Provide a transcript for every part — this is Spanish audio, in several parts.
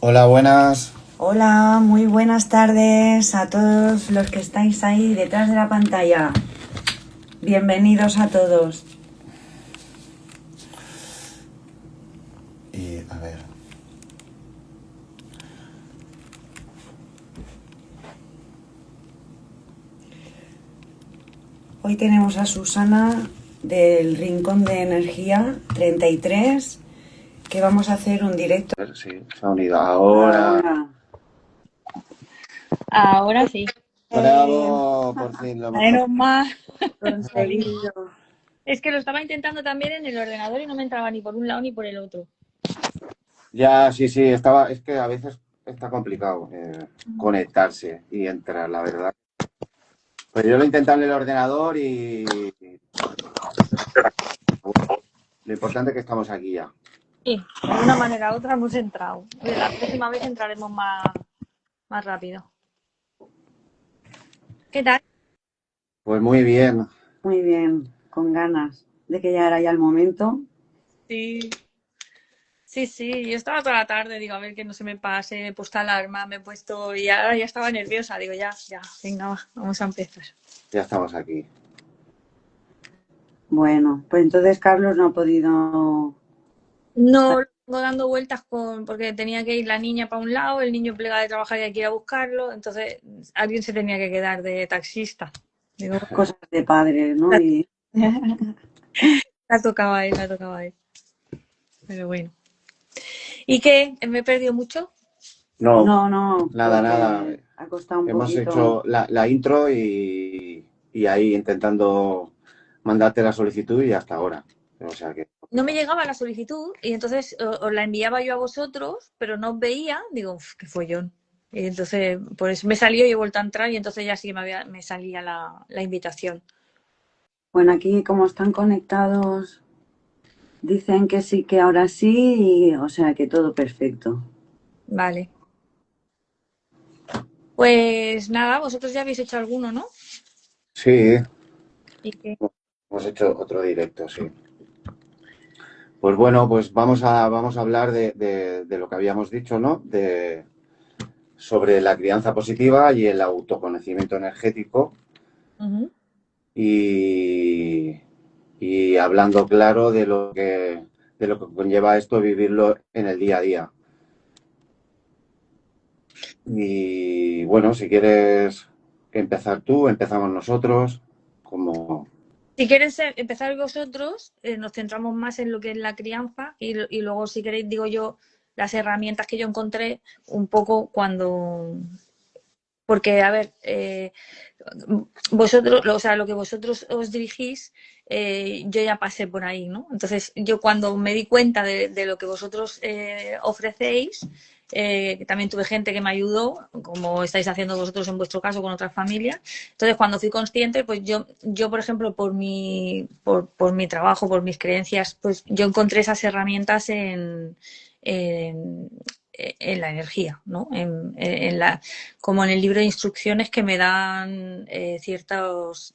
Hola, buenas. Hola, muy buenas tardes a todos los que estáis ahí detrás de la pantalla. Bienvenidos a todos. Y a ver. Hoy tenemos a Susana del Rincón de Energía 33, que vamos a hacer un directo. A ver, sí, se ha unido. Ahora. Ahora sí. Bravo, por fin lo hemos Menos conseguido. mal. Jolín. Conseguido. Es que lo estaba intentando también en el ordenador y no me entraba ni por un lado ni por el otro. Ya, sí, sí, estaba. Es que a veces está complicado conectarse y entrar, la verdad. Pero yo lo he intentado en el ordenador y lo importante es que estamos aquí ya. Sí, de una manera u otra hemos entrado. La próxima vez entraremos más rápido. ¿Qué tal? Pues muy bien. Muy bien, con ganas de que ya era ya el momento. Sí, sí. Yo estaba toda la tarde, digo, a ver que no se me pase, me he puesto alarma, me he puesto y ahora ya estaba nerviosa. Digo, ya, venga, vamos a empezar. Ya estamos aquí. Bueno, pues entonces Carlos no ha podido. No, lo tengo dando vueltas porque tenía que ir la niña para un lado, el niño plega de trabajar y hay que ir a buscarlo, entonces alguien se tenía que quedar de taxista. Digo, Cosas de padre, ¿no? Y la tocaba a él, la tocaba a él. Pero bueno. ¿Y qué? ¿Me he perdido mucho? No, no, nada, nada. porque ha costado un Hemos poquito. hecho la intro y ahí intentando mandarte la solicitud y hasta ahora. O sea que No me llegaba la solicitud y entonces os la enviaba yo a vosotros, pero no os veía. Digo, "Uf, qué follón". Y entonces, por eso me salió y he vuelto a entrar y entonces ya sí me salía la invitación. Bueno, aquí como están conectados, dicen que sí, que ahora sí, y, o sea que todo perfecto. Vale. Pues nada, vosotros ya habéis hecho alguno, ¿no? sí, ¿Y qué? hemos hecho otro directo, sí. Pues bueno, pues vamos a hablar de lo que habíamos dicho, ¿no? Sobre la crianza positiva y el autoconocimiento energético Ujú. y, y hablando claro de lo que conlleva esto vivirlo en el día a día. Y bueno, si quieres empezar tú, empezamos nosotros, como Si queréis empezar vosotros, nos centramos más en lo que es la crianza y luego, si queréis, digo yo, las herramientas que yo encontré un poco cuando... Porque, a ver, vosotros, o sea, lo que vosotros os dirigís, yo ya pasé por ahí, ¿no? Entonces, yo cuando me di cuenta de lo que vosotros ofrecéis, que también tuve gente que me ayudó, como estáis haciendo vosotros en vuestro caso con otras familias. Entonces, cuando fui consciente, pues yo por ejemplo, por mi trabajo, por mis creencias, pues yo encontré esas herramientas en, en la energía, ¿no? Como en el libro de instrucciones que me dan ciertos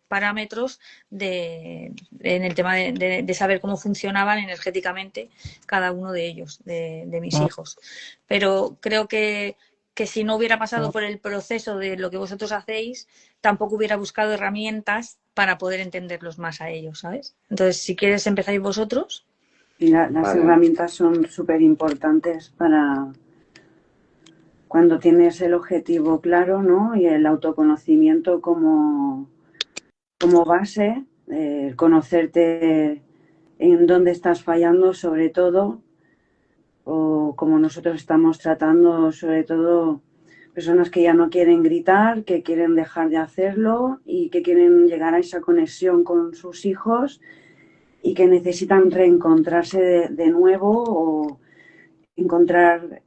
parámetros en el tema de saber cómo funcionaban energéticamente cada uno de ellos, de mis hijos. Pero creo que si no hubiera pasado por el proceso de lo que vosotros hacéis, tampoco hubiera buscado herramientas para poder entenderlos más a ellos, ¿sabes? Entonces, si quieres, empezáis vosotros. Y las vale, herramientas son súper importantes para cuando tienes el objetivo claro, ¿no? Y el autoconocimiento como base, conocerte en dónde estás fallando sobre todo, o como nosotros estamos tratando sobre todo personas que ya no quieren gritar, que quieren dejar de hacerlo y que quieren llegar a esa conexión con sus hijos y que necesitan reencontrarse de nuevo o encontrar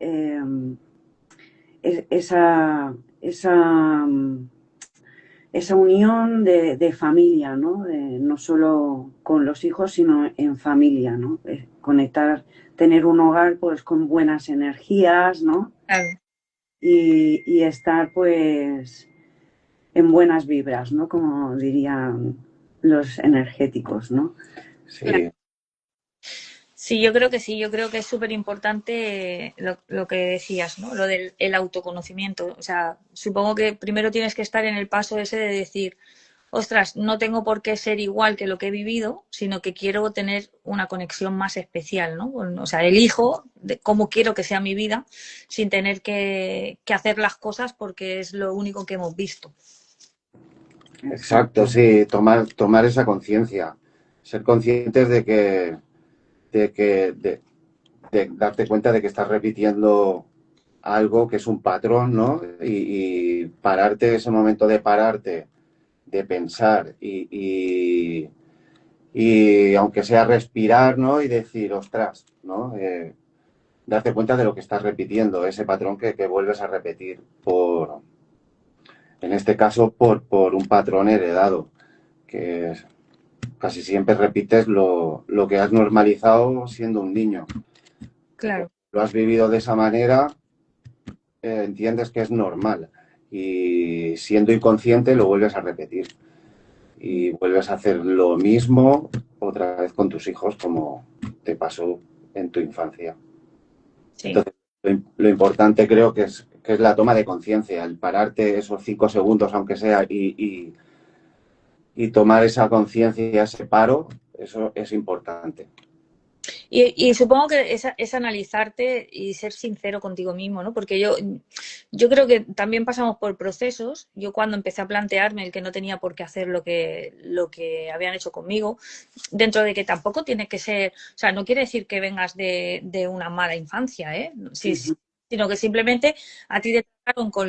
esa, esa unión de familia, ¿no? No solo con los hijos, sino en familia, ¿no? Conectar, tener un hogar pues con buenas energías, ¿no? Claro. Y estar pues en buenas vibras, ¿no? Como dirían los energéticos, ¿no? sí, Sí, yo creo que sí, yo creo que es súper importante lo que decías, ¿no? Lo del el autoconocimiento. O sea, supongo que primero tienes que estar en el paso ese de decir, ostras, no tengo por qué ser igual que lo que he vivido, sino que quiero tener una conexión más especial, ¿no? O sea, elijo de cómo quiero que sea mi vida sin tener que hacer las cosas porque es lo único que hemos visto. Exacto, sí, tomar esa conciencia, ser conscientes de darte cuenta de que estás repitiendo algo que es un patrón, ¿no? Y pararte, ese momento de pararte, de pensar y aunque sea respirar, ¿no? Y decir, ostras, ¿no? Darte cuenta de lo que estás repitiendo, ese patrón que vuelves a repetir en este caso, por un patrón heredado, que casi siempre repites lo que has normalizado siendo un niño. Claro. Lo has vivido de esa manera, entiendes que es normal y siendo inconsciente lo vuelves a repetir y vuelves a hacer lo mismo otra vez con tus hijos como te pasó en tu infancia. Sí. Entonces, lo importante creo que es la toma de conciencia, el pararte esos 5 segundos, aunque sea, y tomar esa conciencia, ese paro, eso es importante. Y supongo que es analizarte y ser sincero contigo mismo, ¿no? Porque yo creo que también pasamos por procesos. Yo cuando empecé a plantearme el que no tenía por qué hacer lo que habían hecho conmigo, dentro de que tampoco tiene que ser, o sea, no quiere decir que vengas de una mala infancia, ¿eh? Sí, sí, sino que simplemente a ti te trataron con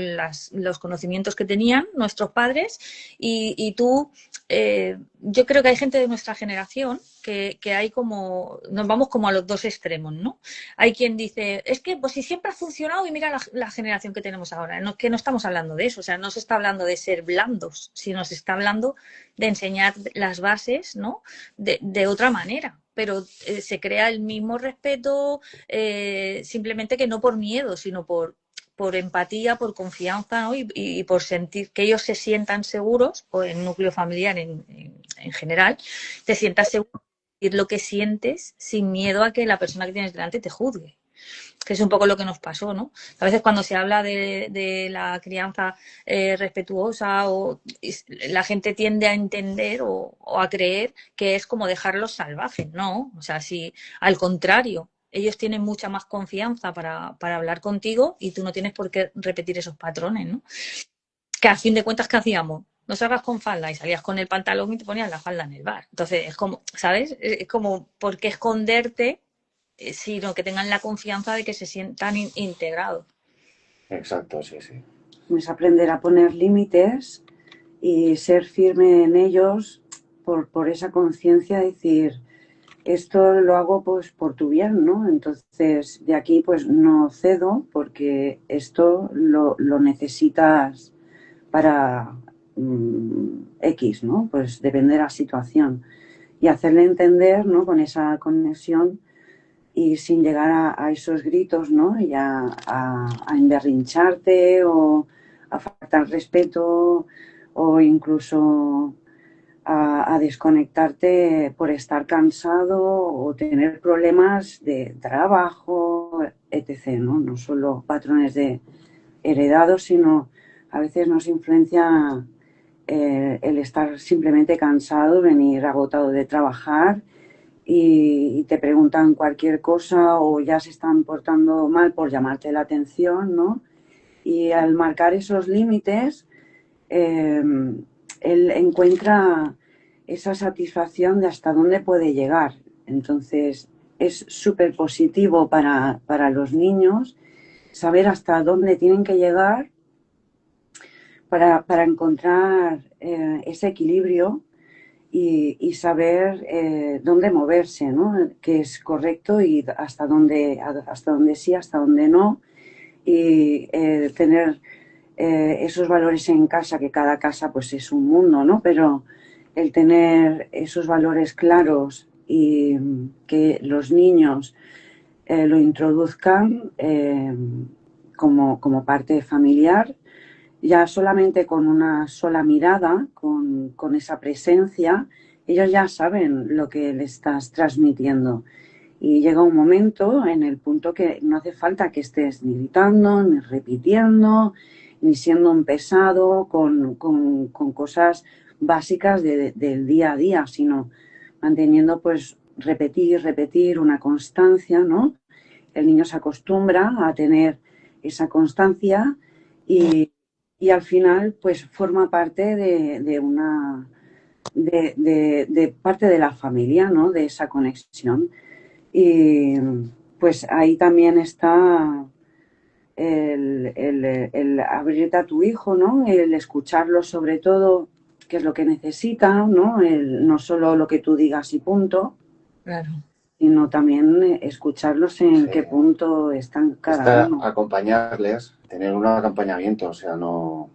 los conocimientos que tenían nuestros padres y tú, yo creo que hay gente de nuestra generación que hay como, nos vamos como a los dos extremos, ¿no? Hay quien dice, es que pues si siempre ha funcionado y mira la generación que tenemos ahora, no, que no estamos hablando de eso, o sea, no se está hablando de ser blandos, sino se está hablando de enseñar las bases, ¿no? De otra manera, pero se crea el mismo respeto, simplemente que no por miedo, sino por empatía, por confianza, ¿no? Y por sentir que ellos se sientan seguros, o en núcleo familiar en general, te sientas seguro de decir lo que sientes sin miedo a que la persona que tienes delante te juzgue. Que es un poco lo que nos pasó, ¿no? A veces cuando se habla de la crianza respetuosa, la gente tiende a entender o a creer que es como dejarlos salvajes, ¿no? O sea, si al contrario, ellos tienen mucha más confianza para hablar contigo y tú no tienes por qué repetir esos patrones, ¿no? Que a fin de cuentas, ¿qué hacíamos? No salgas con falda y salías con el pantalón y te ponías la falda en el bar. Entonces, es como, ¿sabes? Es como, ¿por qué esconderte? Sino que tengan la confianza de que se sientan integrados. Exacto, sí, sí. Es aprender a poner límites y ser firme en ellos por esa conciencia, decir, esto lo hago pues por tu bien, ¿no? Entonces, de aquí pues no cedo porque esto lo necesitas para X, ¿no? Pues depende de la situación. Y hacerle entender, ¿no? Con esa conexión y sin llegar a esos gritos, ¿no? Y a emberrincharte o a faltar respeto o incluso a desconectarte por estar cansado o tener problemas de trabajo, etc., ¿no? No solo patrones de heredados, sino a veces nos influencia el estar simplemente cansado, venir agotado de trabajar y te preguntan cualquier cosa o ya se están portando mal por llamarte la atención, ¿no? Y al marcar esos límites, él encuentra esa satisfacción de hasta dónde puede llegar. Entonces, es súper positivo para los niños saber hasta dónde tienen que llegar para encontrar ese equilibrio y saber dónde moverse, ¿no? Qué es correcto y hasta dónde sí, hasta dónde no. Y tener esos valores en casa, que cada casa pues es un mundo, ¿no? Pero el tener esos valores claros y que los niños lo introduzcan como parte familiar, ya solamente con una sola mirada, con esa presencia, ellos ya saben lo que le estás transmitiendo. Y llega un momento en el punto que no hace falta que estés ni gritando, ni repitiendo, ni siendo un pesado con cosas básicas del día a día, sino manteniendo pues repetir una constancia, ¿no? El niño se acostumbra a tener esa constancia y al final pues forma parte de una de parte de la familia, ¿no? De esa conexión. Y pues ahí también está el abrirte a tu hijo, ¿no? El escucharlo sobre todo, qué es lo que necesita, ¿no? No solo lo que tú digas y punto, Claro. sino también escucharlos en Sí. qué punto están cada Está uno. acompañarles, tener un acompañamiento, o sea, no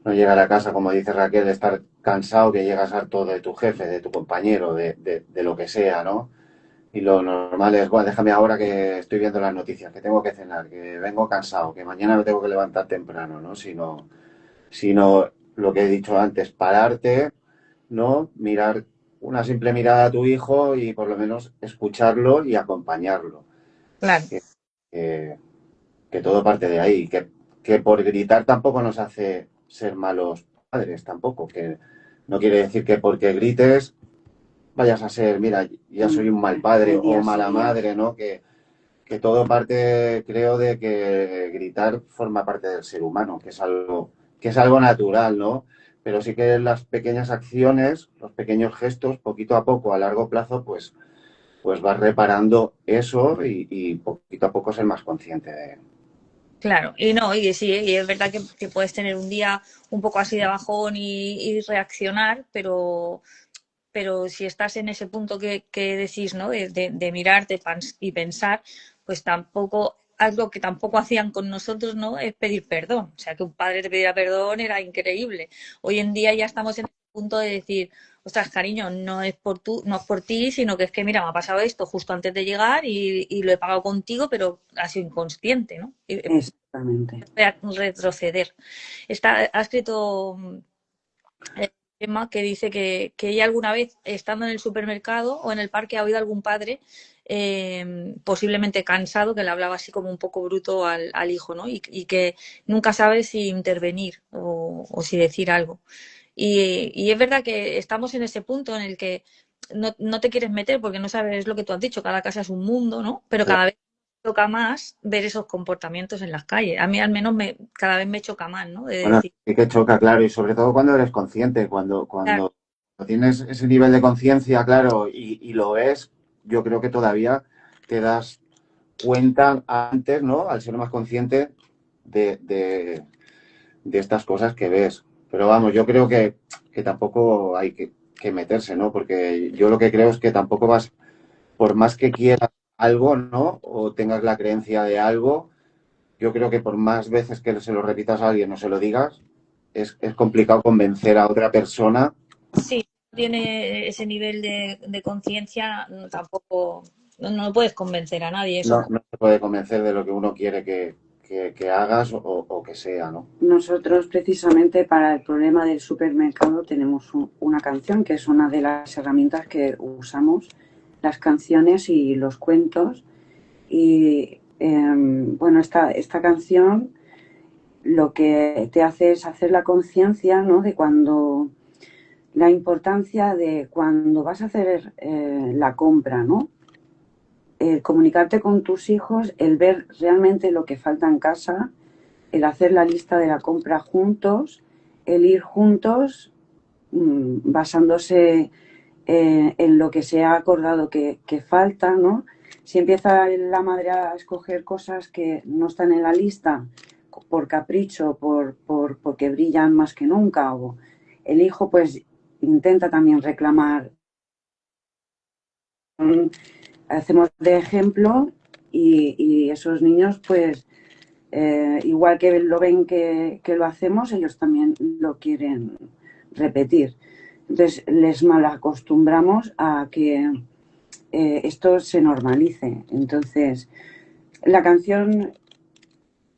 llegar a casa, como dice Raquel, estar cansado, que llegas harto de tu jefe, de tu compañero, de lo que sea, ¿no? Y lo normal es, bueno, déjame ahora que estoy viendo las noticias, que tengo que cenar, que vengo cansado, que mañana me tengo que levantar temprano, ¿no? Sino lo que he dicho antes, pararte, ¿no? Mirar una simple mirada a tu hijo y por lo menos escucharlo y acompañarlo. Claro. Que, que todo parte de ahí, que por gritar tampoco nos hace ser malos padres, tampoco, que no quiere decir que porque grites vayas a ser, mira, ya soy un mal padre o mala madre, ¿no? Que todo parte, creo, de que gritar forma parte del ser humano, que es algo natural, ¿no? Pero sí que las pequeñas acciones, los pequeños gestos, poquito a poco, a largo plazo, pues vas reparando eso y poquito a poco ser más consciente de. Claro, y no, y sí, y es verdad que puedes tener un día un poco así de bajón y reaccionar, pero si estás en ese punto que decís, ¿no? De mirarte y pensar, pues tampoco, algo que tampoco hacían con nosotros, ¿no? Es pedir perdón. O sea, que un padre te pidiera perdón era increíble. Hoy en día ya estamos en el punto de decir, ostras, cariño, no es por ti, sino que es que, mira, me ha pasado esto justo antes de llegar y lo he pagado contigo, pero ha sido inconsciente, ¿no? Exactamente. Retroceder. Ha escrito Emma que dice que ella alguna vez, estando en el supermercado o en el parque, ha oído a algún padre posiblemente cansado que le hablaba así como un poco bruto al hijo, ¿no? Y que nunca sabe si intervenir o si decir algo. Y es verdad que estamos en ese punto en el que no te quieres meter porque no sabes lo que tú has dicho, cada casa es un mundo, ¿no? Pero cada vez toca más ver esos comportamientos en las calles. A mí al menos cada vez me choca más, ¿no? De Bueno, decir, sí que choca, claro, y sobre todo cuando eres consciente, claro, cuando tienes ese nivel de conciencia, claro, y lo ves, yo creo que todavía te das cuenta antes, ¿no? Al ser más consciente de estas cosas que ves. Pero vamos, yo creo que tampoco hay que meterse, ¿no? Porque yo lo que creo es que tampoco vas, por más que quieras algo, ¿no? O tengas la creencia de algo, yo creo que por más veces que se lo repitas a alguien o se lo digas, es complicado convencer a otra persona. sí, tiene ese nivel de conciencia, tampoco, no puedes convencer a nadie eso. No se puede convencer de lo que uno quiere que hagas o que sea, ¿no? Nosotros precisamente para el problema del supermercado tenemos una canción que es una de las herramientas que usamos, las canciones y los cuentos. Y bueno, esta canción lo que te hace es hacer la conciencia, ¿no? De cuando la importancia de cuando vas a hacer la compra, ¿no? El comunicarte con tus hijos, el ver realmente lo que falta en casa, el hacer la lista de la compra juntos, el ir juntos basándose en lo que se ha acordado que falta, ¿no? Si empieza la madre a escoger cosas que no están en la lista por capricho, porque brillan más que nunca, o el hijo pues intenta también reclamar, hacemos de ejemplo y esos niños pues igual que lo ven que lo hacemos, ellos también lo quieren repetir. Entonces les malacostumbramos a que esto se normalice. Entonces, la canción,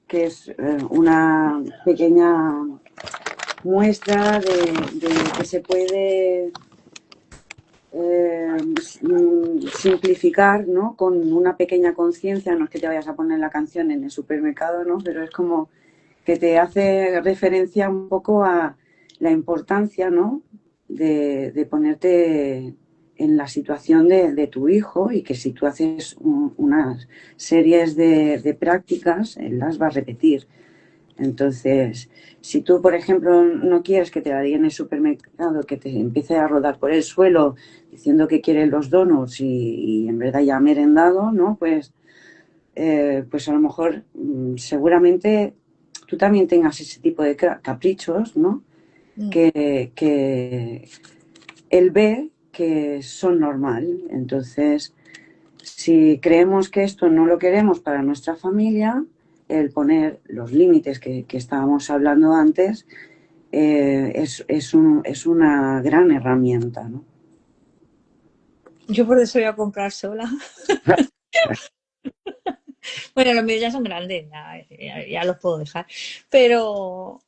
que es una pequeña muestra de que se puede simplificar, ¿no? Con una pequeña conciencia, no es que te vayas a poner la canción en el supermercado, ¿no? Pero es como que te hace referencia un poco a la importancia, ¿no? De ponerte en la situación de tu hijo, y que si tú haces unas series de prácticas, él las va a repetir. Entonces, si tú, por ejemplo, no quieres que te la diga en el supermercado, que te empiece a rodar por el suelo diciendo que quiere los donuts y en verdad ya ha merendado, ¿no? Pues a lo mejor seguramente tú también tengas ese tipo de caprichos, ¿no? Que él ve que son normal. Entonces, si creemos que esto no lo queremos para nuestra familia, el poner los límites que estábamos hablando antes es una gran herramienta, ¿no? Yo por eso voy a comprar sola. Bueno, los míos ya son grandes, ya los puedo dejar. Pero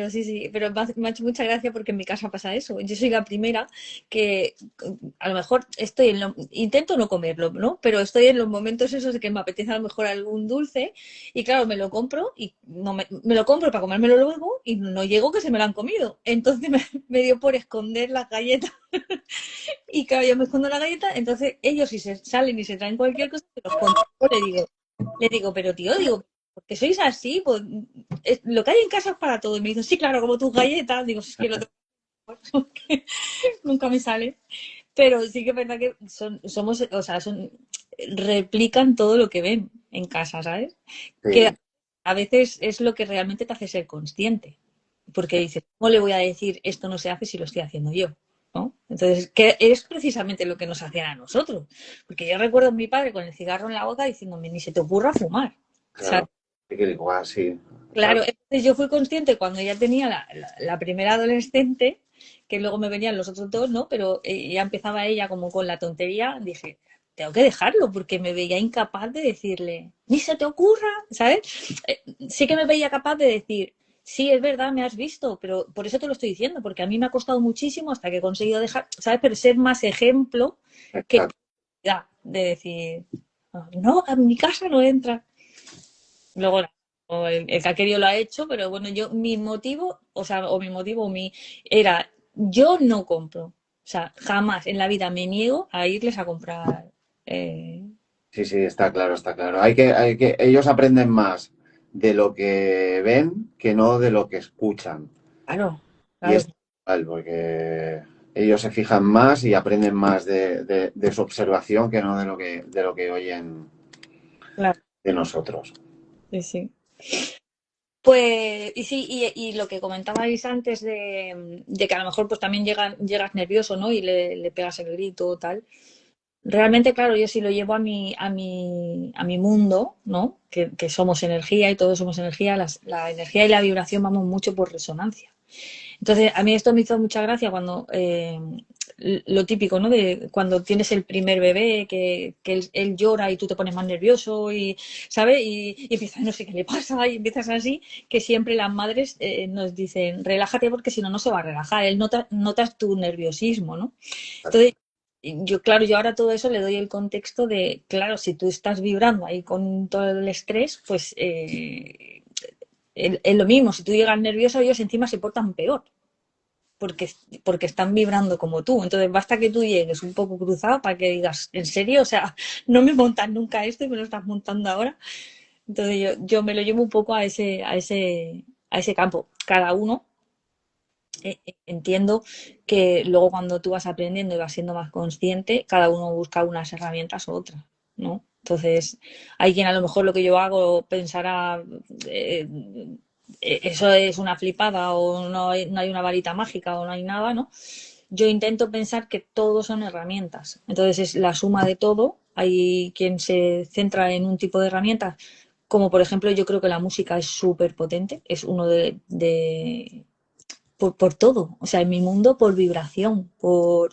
sí, pero me ha hecho mucha gracia porque en mi casa pasa eso. Yo soy la primera que a lo mejor intento no comerlo, ¿no? Pero estoy en los momentos esos de que me apetece a lo mejor algún dulce y claro, me lo compro y no me lo compro para comérmelo luego y no llego que se me lo han comido. Entonces me dio por esconder las galletas y claro, yo me escondo la galleta, entonces ellos si se salen y se traen cualquier cosa, se los controlo, le digo, pero tío, ¿por qué sois así? Pues, lo que hay en casa es para todo. Y me dicen, sí, claro, como tus galletas. Digo, si es que lo tengo, nunca me sale. Pero sí que es verdad que replican todo lo que ven en casa, ¿sabes? Sí. Que a veces es lo que realmente te hace ser consciente. Porque dices, ¿cómo le voy a decir esto no se hace si lo estoy haciendo yo? ¿No? Entonces, que es precisamente lo que nos hacían a nosotros. Porque yo recuerdo a mi padre con el cigarro en la boca diciéndome, ni se te ocurra fumar. Claro, ¿Sabes? igual, sí. Claro, entonces yo fui consciente cuando ya tenía la primera adolescente, que luego me venían los otros dos, ¿no? Pero ya empezaba ella como con la tontería, dije, tengo que dejarlo porque me veía incapaz de decirle, ni se te ocurra, ¿sabes? Sí que me veía capaz de decir, sí, es verdad, me has visto, pero por eso te lo estoy diciendo, porque a mí me ha costado muchísimo hasta que he conseguido dejar, ¿sabes? Pero ser más ejemplo que Exacto. de decir, no, a mi casa no entra. Luego el que ha querido lo ha hecho, pero bueno, mi motivo, era, yo no compro. O sea, jamás en la vida me niego a irles a comprar. Sí, sí, está claro, está claro. Ellos aprenden más de lo que ven que no de lo que escuchan. Claro, Y claro, es normal, porque ellos se fijan más y aprenden más de su observación que no de lo que oyen claro, de nosotros. sí, sí. Pues, y sí, y lo que comentabais antes de que a lo mejor pues también llegas nervioso, ¿no? Y le pegas el grito o tal. Realmente, claro, yo sí lo llevo a mi mundo, ¿no? Que somos energía y todos somos energía, la energía y la vibración vamos mucho por resonancia. Entonces, a mí esto me hizo mucha gracia cuando, lo típico, ¿no? De cuando tienes el primer bebé, que él llora y tú te pones más nervioso y, ¿sabes? Y empiezas, no sé qué le pasa, y empiezas así, que siempre las madres nos dicen, relájate porque si no, no se va a relajar. Él notas tu nerviosismo, ¿no? Entonces, claro, yo ahora todo eso le doy el contexto de, claro, si tú estás vibrando ahí con todo el estrés, pues es lo mismo, si tú llegas nervioso, ellos encima se portan peor, porque, porque están vibrando como tú. Entonces basta que tú llegues un poco cruzado para que digas, ¿en serio? O sea, no me montas nunca esto y me lo estás montando ahora. Entonces yo me lo llevo un poco a ese campo. Cada uno, entiendo que luego cuando tú vas aprendiendo y vas siendo más consciente, cada uno busca unas herramientas u otras, ¿no? Entonces, hay quien a lo mejor lo que yo hago pensará, eh, eso es una flipada o no hay una varita mágica o no hay nada, ¿no? Yo intento pensar que todo son herramientas. Entonces es la suma de todo. Hay quien se centra en un tipo de herramientas, como por ejemplo yo creo que la música es súper potente, es uno por todo, o sea, en mi mundo por vibración,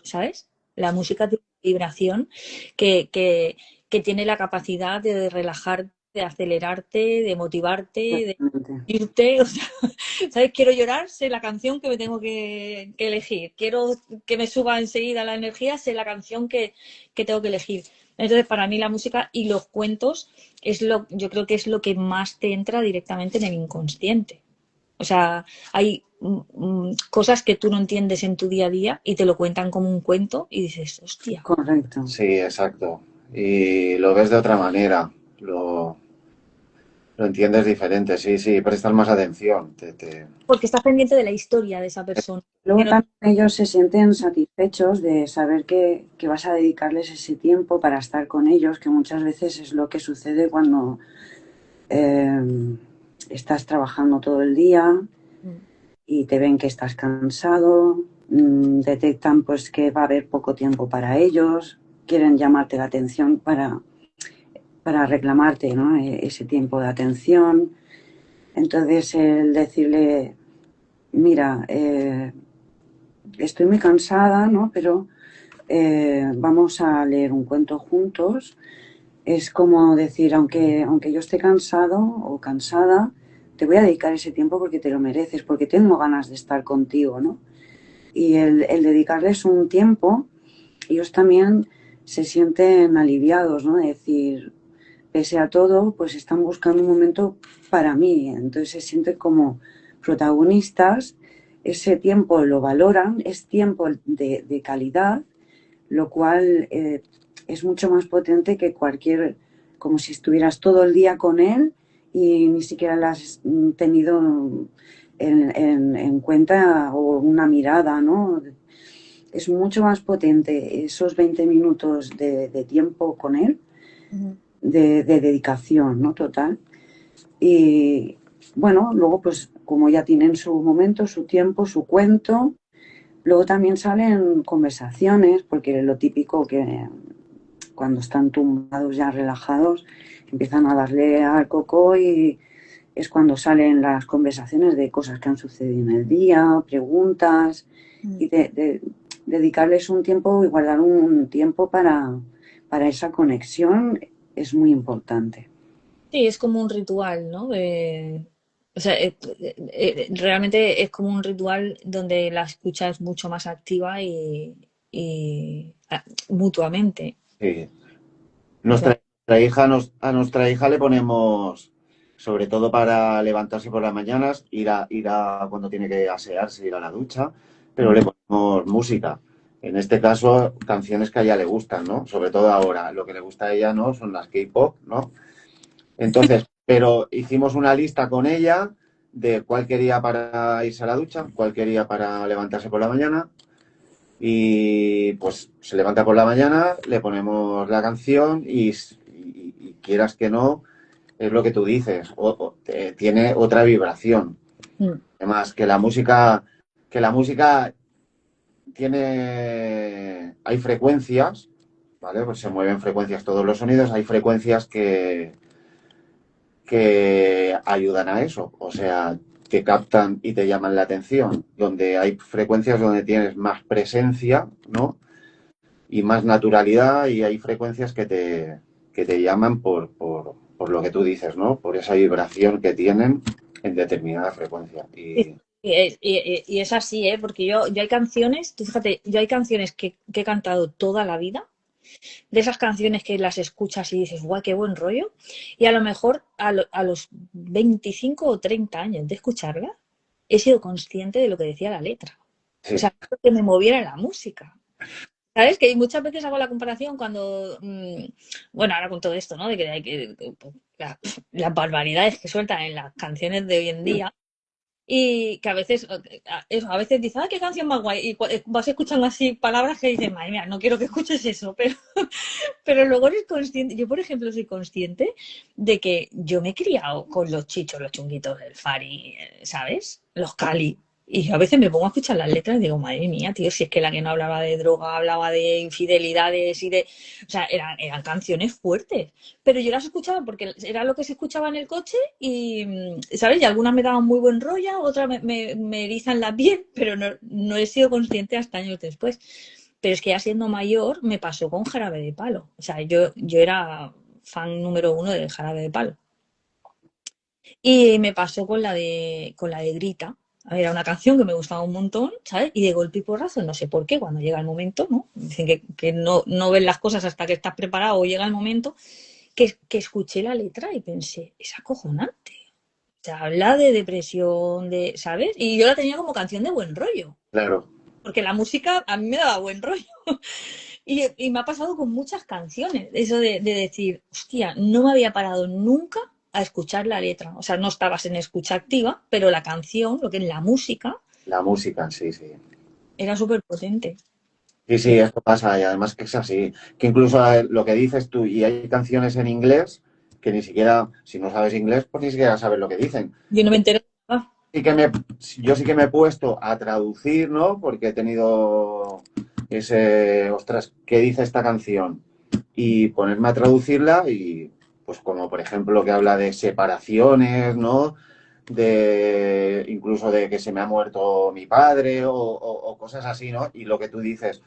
¿sabes? La música tiene vibración que tiene la capacidad de relajarte de acelerarte, de motivarte, de Exactamente. irte, o sea, ¿sabes? Quiero llorar, sé la canción que me tengo que elegir. Quiero que me suba enseguida la energía, sé la canción que tengo que elegir. Entonces, para mí la música y los cuentos yo creo que es lo que más te entra directamente en el inconsciente. O sea, hay cosas que tú no entiendes en tu día a día y te lo cuentan como un cuento y dices, hostia. Correcto. Sí, exacto. Y lo ves de otra manera, lo entiendes diferente, sí, sí, prestas más atención. Porque estás pendiente de la historia de esa persona. Que Luego no- también ellos se sienten satisfechos de saber que vas a dedicarles ese tiempo para estar con ellos, que muchas veces es lo que sucede cuando estás trabajando todo el día y te ven que estás cansado, detectan pues que va a haber poco tiempo para ellos, quieren llamarte la atención para reclamarte, ¿no? Ese tiempo de atención. Entonces el decirle, mira, estoy muy cansada, ¿no? Pero vamos a leer un cuento juntos. Es como decir, aunque yo esté cansado o cansada, te voy a dedicar ese tiempo porque te lo mereces, porque tengo ganas de estar contigo, ¿no? Y el dedicarles un tiempo, ellos también se sienten aliviados, ¿no? De decir, pese a todo, pues están buscando un momento para mí. Entonces se sienten como protagonistas, ese tiempo lo valoran, es tiempo de calidad, lo cual es mucho más potente que como si estuvieras todo el día con él y ni siquiera lo has tenido en cuenta o una mirada, ¿no? Es mucho más potente esos 20 minutos de tiempo con él, de dedicación, ¿no? Total. Y bueno, luego pues como ya tienen su momento, su tiempo, su cuento, luego también salen conversaciones, porque lo típico que cuando están tumbados ya relajados, empiezan a darle al coco y es cuando salen las conversaciones de cosas que han sucedido en el día, preguntas, y dedicarles un tiempo y guardar un tiempo para esa conexión es muy importante. Sí, es como un ritual, ¿no? O sea, realmente es como un ritual donde la escucha es mucho más activa y mutuamente. Sí. O sea, A nuestra hija le ponemos, sobre todo para levantarse por las mañanas, ir a cuando tiene que asearse, ir a la ducha, pero le ponemos música. En este caso, canciones que a ella le gustan, ¿no? Sobre todo ahora. Lo que le gusta a ella, ¿no? Son las K-pop, ¿no? Entonces, pero hicimos una lista con ella de cuál quería para irse a la ducha, cuál quería para levantarse por la mañana. Y pues se levanta por la mañana, le ponemos la canción y quieras que no, es lo que tú dices, tiene otra vibración. Además, que la música hay frecuencias, ¿vale? Pues se mueven frecuencias todos los sonidos, hay frecuencias que ayudan a eso, o sea, que captan y te llaman la atención, donde hay frecuencias donde tienes más presencia, ¿no? Y más naturalidad y hay frecuencias que te llaman por lo que tú dices, ¿no? Por esa vibración que tienen en determinada frecuencia. y, y es así, ¿eh? Porque yo hay canciones, tú fíjate, yo hay canciones que he cantado toda la vida, de esas canciones que las escuchas y dices, guau, qué buen rollo, y a lo mejor a los 25 o 30 años de escucharla, he sido consciente de lo que decía la letra. O Sí, sea, que me moviera la música. ¿Sabes? Que muchas veces hago la comparación cuando, bueno, ahora con todo esto, ¿no? De que hay las barbaridades que sueltan en las canciones de hoy en día y que a veces dices, ah, qué canción más guay, y vas escuchando así palabras que dices, madre mía, no quiero que escuches eso, pero luego eres consciente, yo por ejemplo soy consciente de que yo me he criado con los chichos, los chunguitos del Fari, ¿sabes? Los Cali. Y a veces me pongo a escuchar las letras y digo, madre mía, tío, si es que la que no hablaba de droga, hablaba de infidelidades y de... O sea, eran canciones fuertes. Pero yo las escuchaba porque era lo que se escuchaba en el coche y, ¿sabes? Y algunas me daban muy buen rollo, otras me erizan la piel, pero no he sido consciente hasta años después. Pero es que ya siendo mayor me pasó con Jarabe de Palo. O sea, yo era fan número 1 del Jarabe de Palo. Y me pasó con la de Grita. A ver, era una canción que me gustaba un montón, ¿sabes? Y de golpe y porrazo, no sé por qué, cuando llega el momento, ¿no? Dicen que no ven las cosas hasta que estás preparado o llega el momento, que escuché la letra y pensé, es acojonante. O sea, habla de depresión, ¿sabes? Y yo la tenía como canción de buen rollo, Claro, porque la música a mí me daba buen rollo. Y me ha pasado con muchas canciones, eso de decir, hostia, no me había parado nunca a escuchar la letra. O sea, no estabas en escucha activa, pero la canción, lo que es la música, la música, sí, sí. era súper potente. Sí, sí, esto pasa y además que es así. Que incluso lo que dices tú, y hay canciones en inglés que ni siquiera, si no sabes inglés, pues ni siquiera sabes lo que dicen. Yo no me enteré. Ah, Sí que me, yo sí que me he puesto a traducir, ¿no? Porque he tenido ese, ostras, ¿qué dice esta canción? Y ponerme a traducirla y, pues como por ejemplo que habla de separaciones, ¿no? De incluso de que se me ha muerto mi padre o cosas así, ¿no? Y lo que tú dices,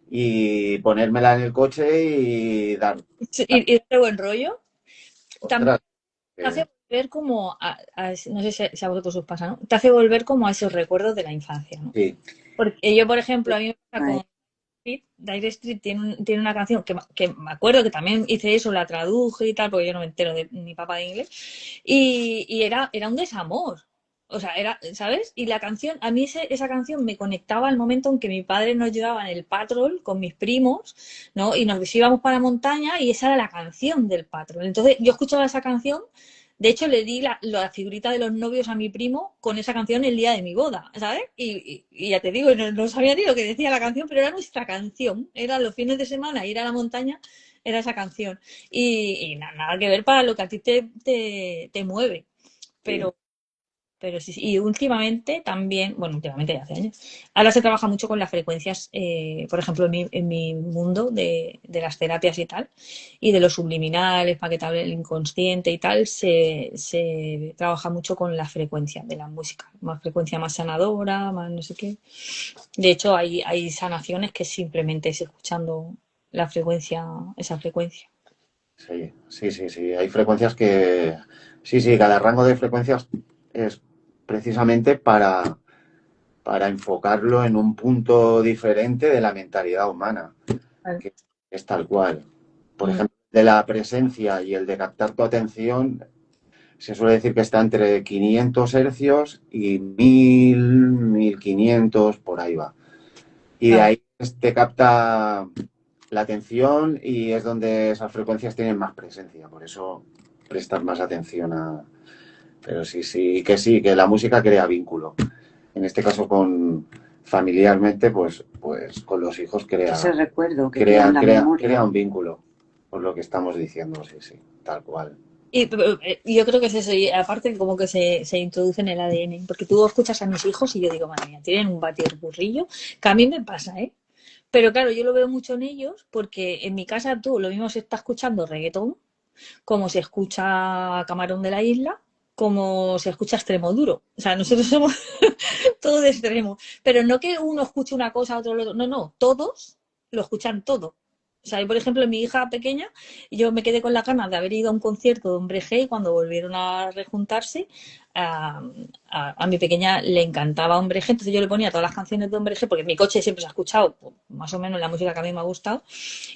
y ponérmela en el coche y dar, sí, y de buen rollo. También ostras, te eh, hace volver como no sé si a vosotros os pasa, ¿no? Te hace volver como a esos recuerdos de la infancia, ¿no? sí, Porque yo, por ejemplo, a mí me pasa Ay, con Dire Street tiene una canción que me acuerdo que también hice eso, la traduje y tal, porque yo no me entero de ni papa de inglés, y era un desamor. O sea, era, ¿sabes? Y la canción, a mí esa canción me conectaba al momento en que mi padre nos llevaba en el patrol con mis primos, ¿no? Y nos íbamos para la montaña y esa era la canción del patrol. Entonces yo escuchaba esa canción, de hecho le di la figurita de los novios a mi primo con esa canción el día de mi boda, ¿sabes? Y ya te digo, no sabía ni lo que decía la canción, pero era nuestra canción. Era los fines de semana, ir a la montaña, era esa canción. Y nada que ver para lo que a ti te mueve. sí, Pero sí, sí. Y últimamente también, bueno, últimamente ya hace años, ahora se trabaja mucho con las frecuencias, por ejemplo, en mi mundo de las terapias y tal, y de los subliminales, para que te hable el inconsciente y tal, se trabaja mucho con la frecuencia de la música, más frecuencia más sanadora, más no sé qué. De hecho, hay sanaciones que simplemente es escuchando la frecuencia, esa frecuencia. sí, sí, sí, sí. Hay frecuencias que, sí, sí, cada rango de frecuencias es precisamente para enfocarlo en un punto diferente de la mentalidad humana, Vale. que es tal cual. Por Mm. ejemplo, de la presencia y el de captar tu atención, se suele decir que está entre 500 hercios y 1500, por ahí va. Y de Ah, ahí te capta la atención y es donde esas frecuencias tienen más presencia. Por eso prestar más atención a... Pero sí, sí, que la música crea vínculo. En este caso con familiarmente, pues con los hijos ese recuerdo que queda en la crea memoria. un vínculo, por lo que estamos diciendo, sí, sí, tal cual. Y yo creo que es eso, y aparte como que se introduce en el ADN, porque tú escuchas a mis hijos y yo digo, madre mía, tienen un batiburrillo, que a mí me pasa, ¿eh? Pero claro, yo lo veo mucho en ellos, porque en mi casa tú lo mismo se está escuchando reggaetón, como se escucha Camarón de la Isla, como se escucha Extremo Duro. O sea, nosotros somos todos de extremo, pero no que uno escuche una cosa, otro lo otro, no, no, todos lo escuchan todo. O sea, yo, por ejemplo, mi hija pequeña, yo me quedé con la ganas de haber ido a un concierto de Hombre G y cuando volvieron a rejuntarse, a mi pequeña le encantaba Hombre G, entonces yo le ponía todas las canciones de Hombre G, porque en mi coche siempre se ha escuchado pues, más o menos la música que a mí me ha gustado,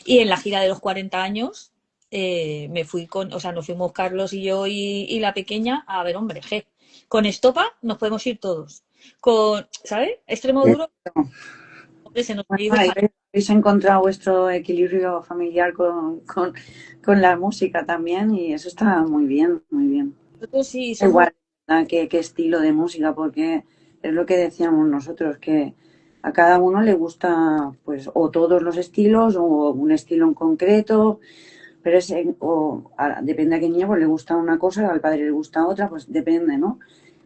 y en la gira de los 40 años me fui con, o sea, nos fuimos Carlos y yo y la pequeña a ver Hombre G. Con Estopa nos podemos ir todos. Con, ¿sabes? Extremo Sí, duro, hombre, se nos Bueno, iba. ahí habéis encontrado vuestro equilibrio familiar con la música también y eso está muy bien, muy bien. Nosotros sí Da somos. igual qué estilo de música, porque es lo que decíamos nosotros, que a cada uno le gusta pues o todos los estilos o un estilo en concreto, pero depende a qué niño pues, le gusta una cosa, al padre le gusta otra, pues depende, ¿no?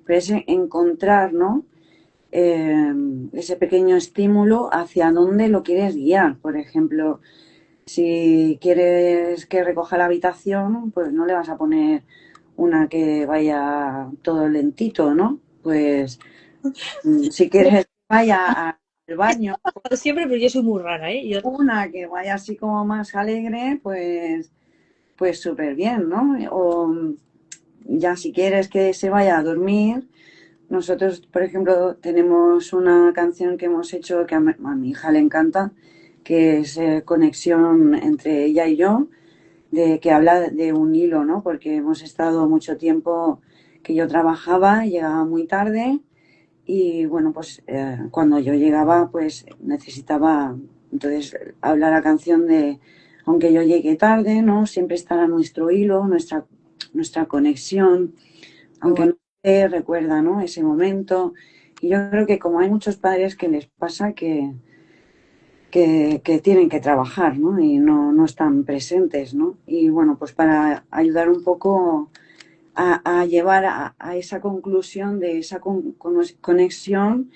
Pero es encontrar, ¿no? Ese pequeño estímulo hacia dónde lo quieres guiar. Por ejemplo, si quieres que recoja la habitación, pues no le vas a poner una que vaya todo lentito, ¿no? Pues si quieres que vaya al baño, Siempre, pero yo soy muy rara, ¿eh? Yo, una que vaya así como más alegre, pues súper bien, ¿no? ya si quieres que se vaya a dormir, nosotros, por ejemplo, tenemos una canción que hemos hecho que a mi hija le encanta, que es conexión entre ella y yo, que habla de un hilo, ¿no? Porque hemos estado mucho tiempo que yo trabajaba, llegaba muy tarde y bueno, pues cuando yo llegaba pues necesitaba entonces hablar la canción de aunque yo llegue tarde, ¿no? Siempre estará nuestro hilo, nuestra conexión, aunque no se recuerda, ¿no? Ese momento. Y yo creo que como hay muchos padres que les pasa que tienen que trabajar, ¿no? Y no están presentes, ¿no? Y bueno, pues para ayudar un poco a llevar a esa conclusión de esa conexión,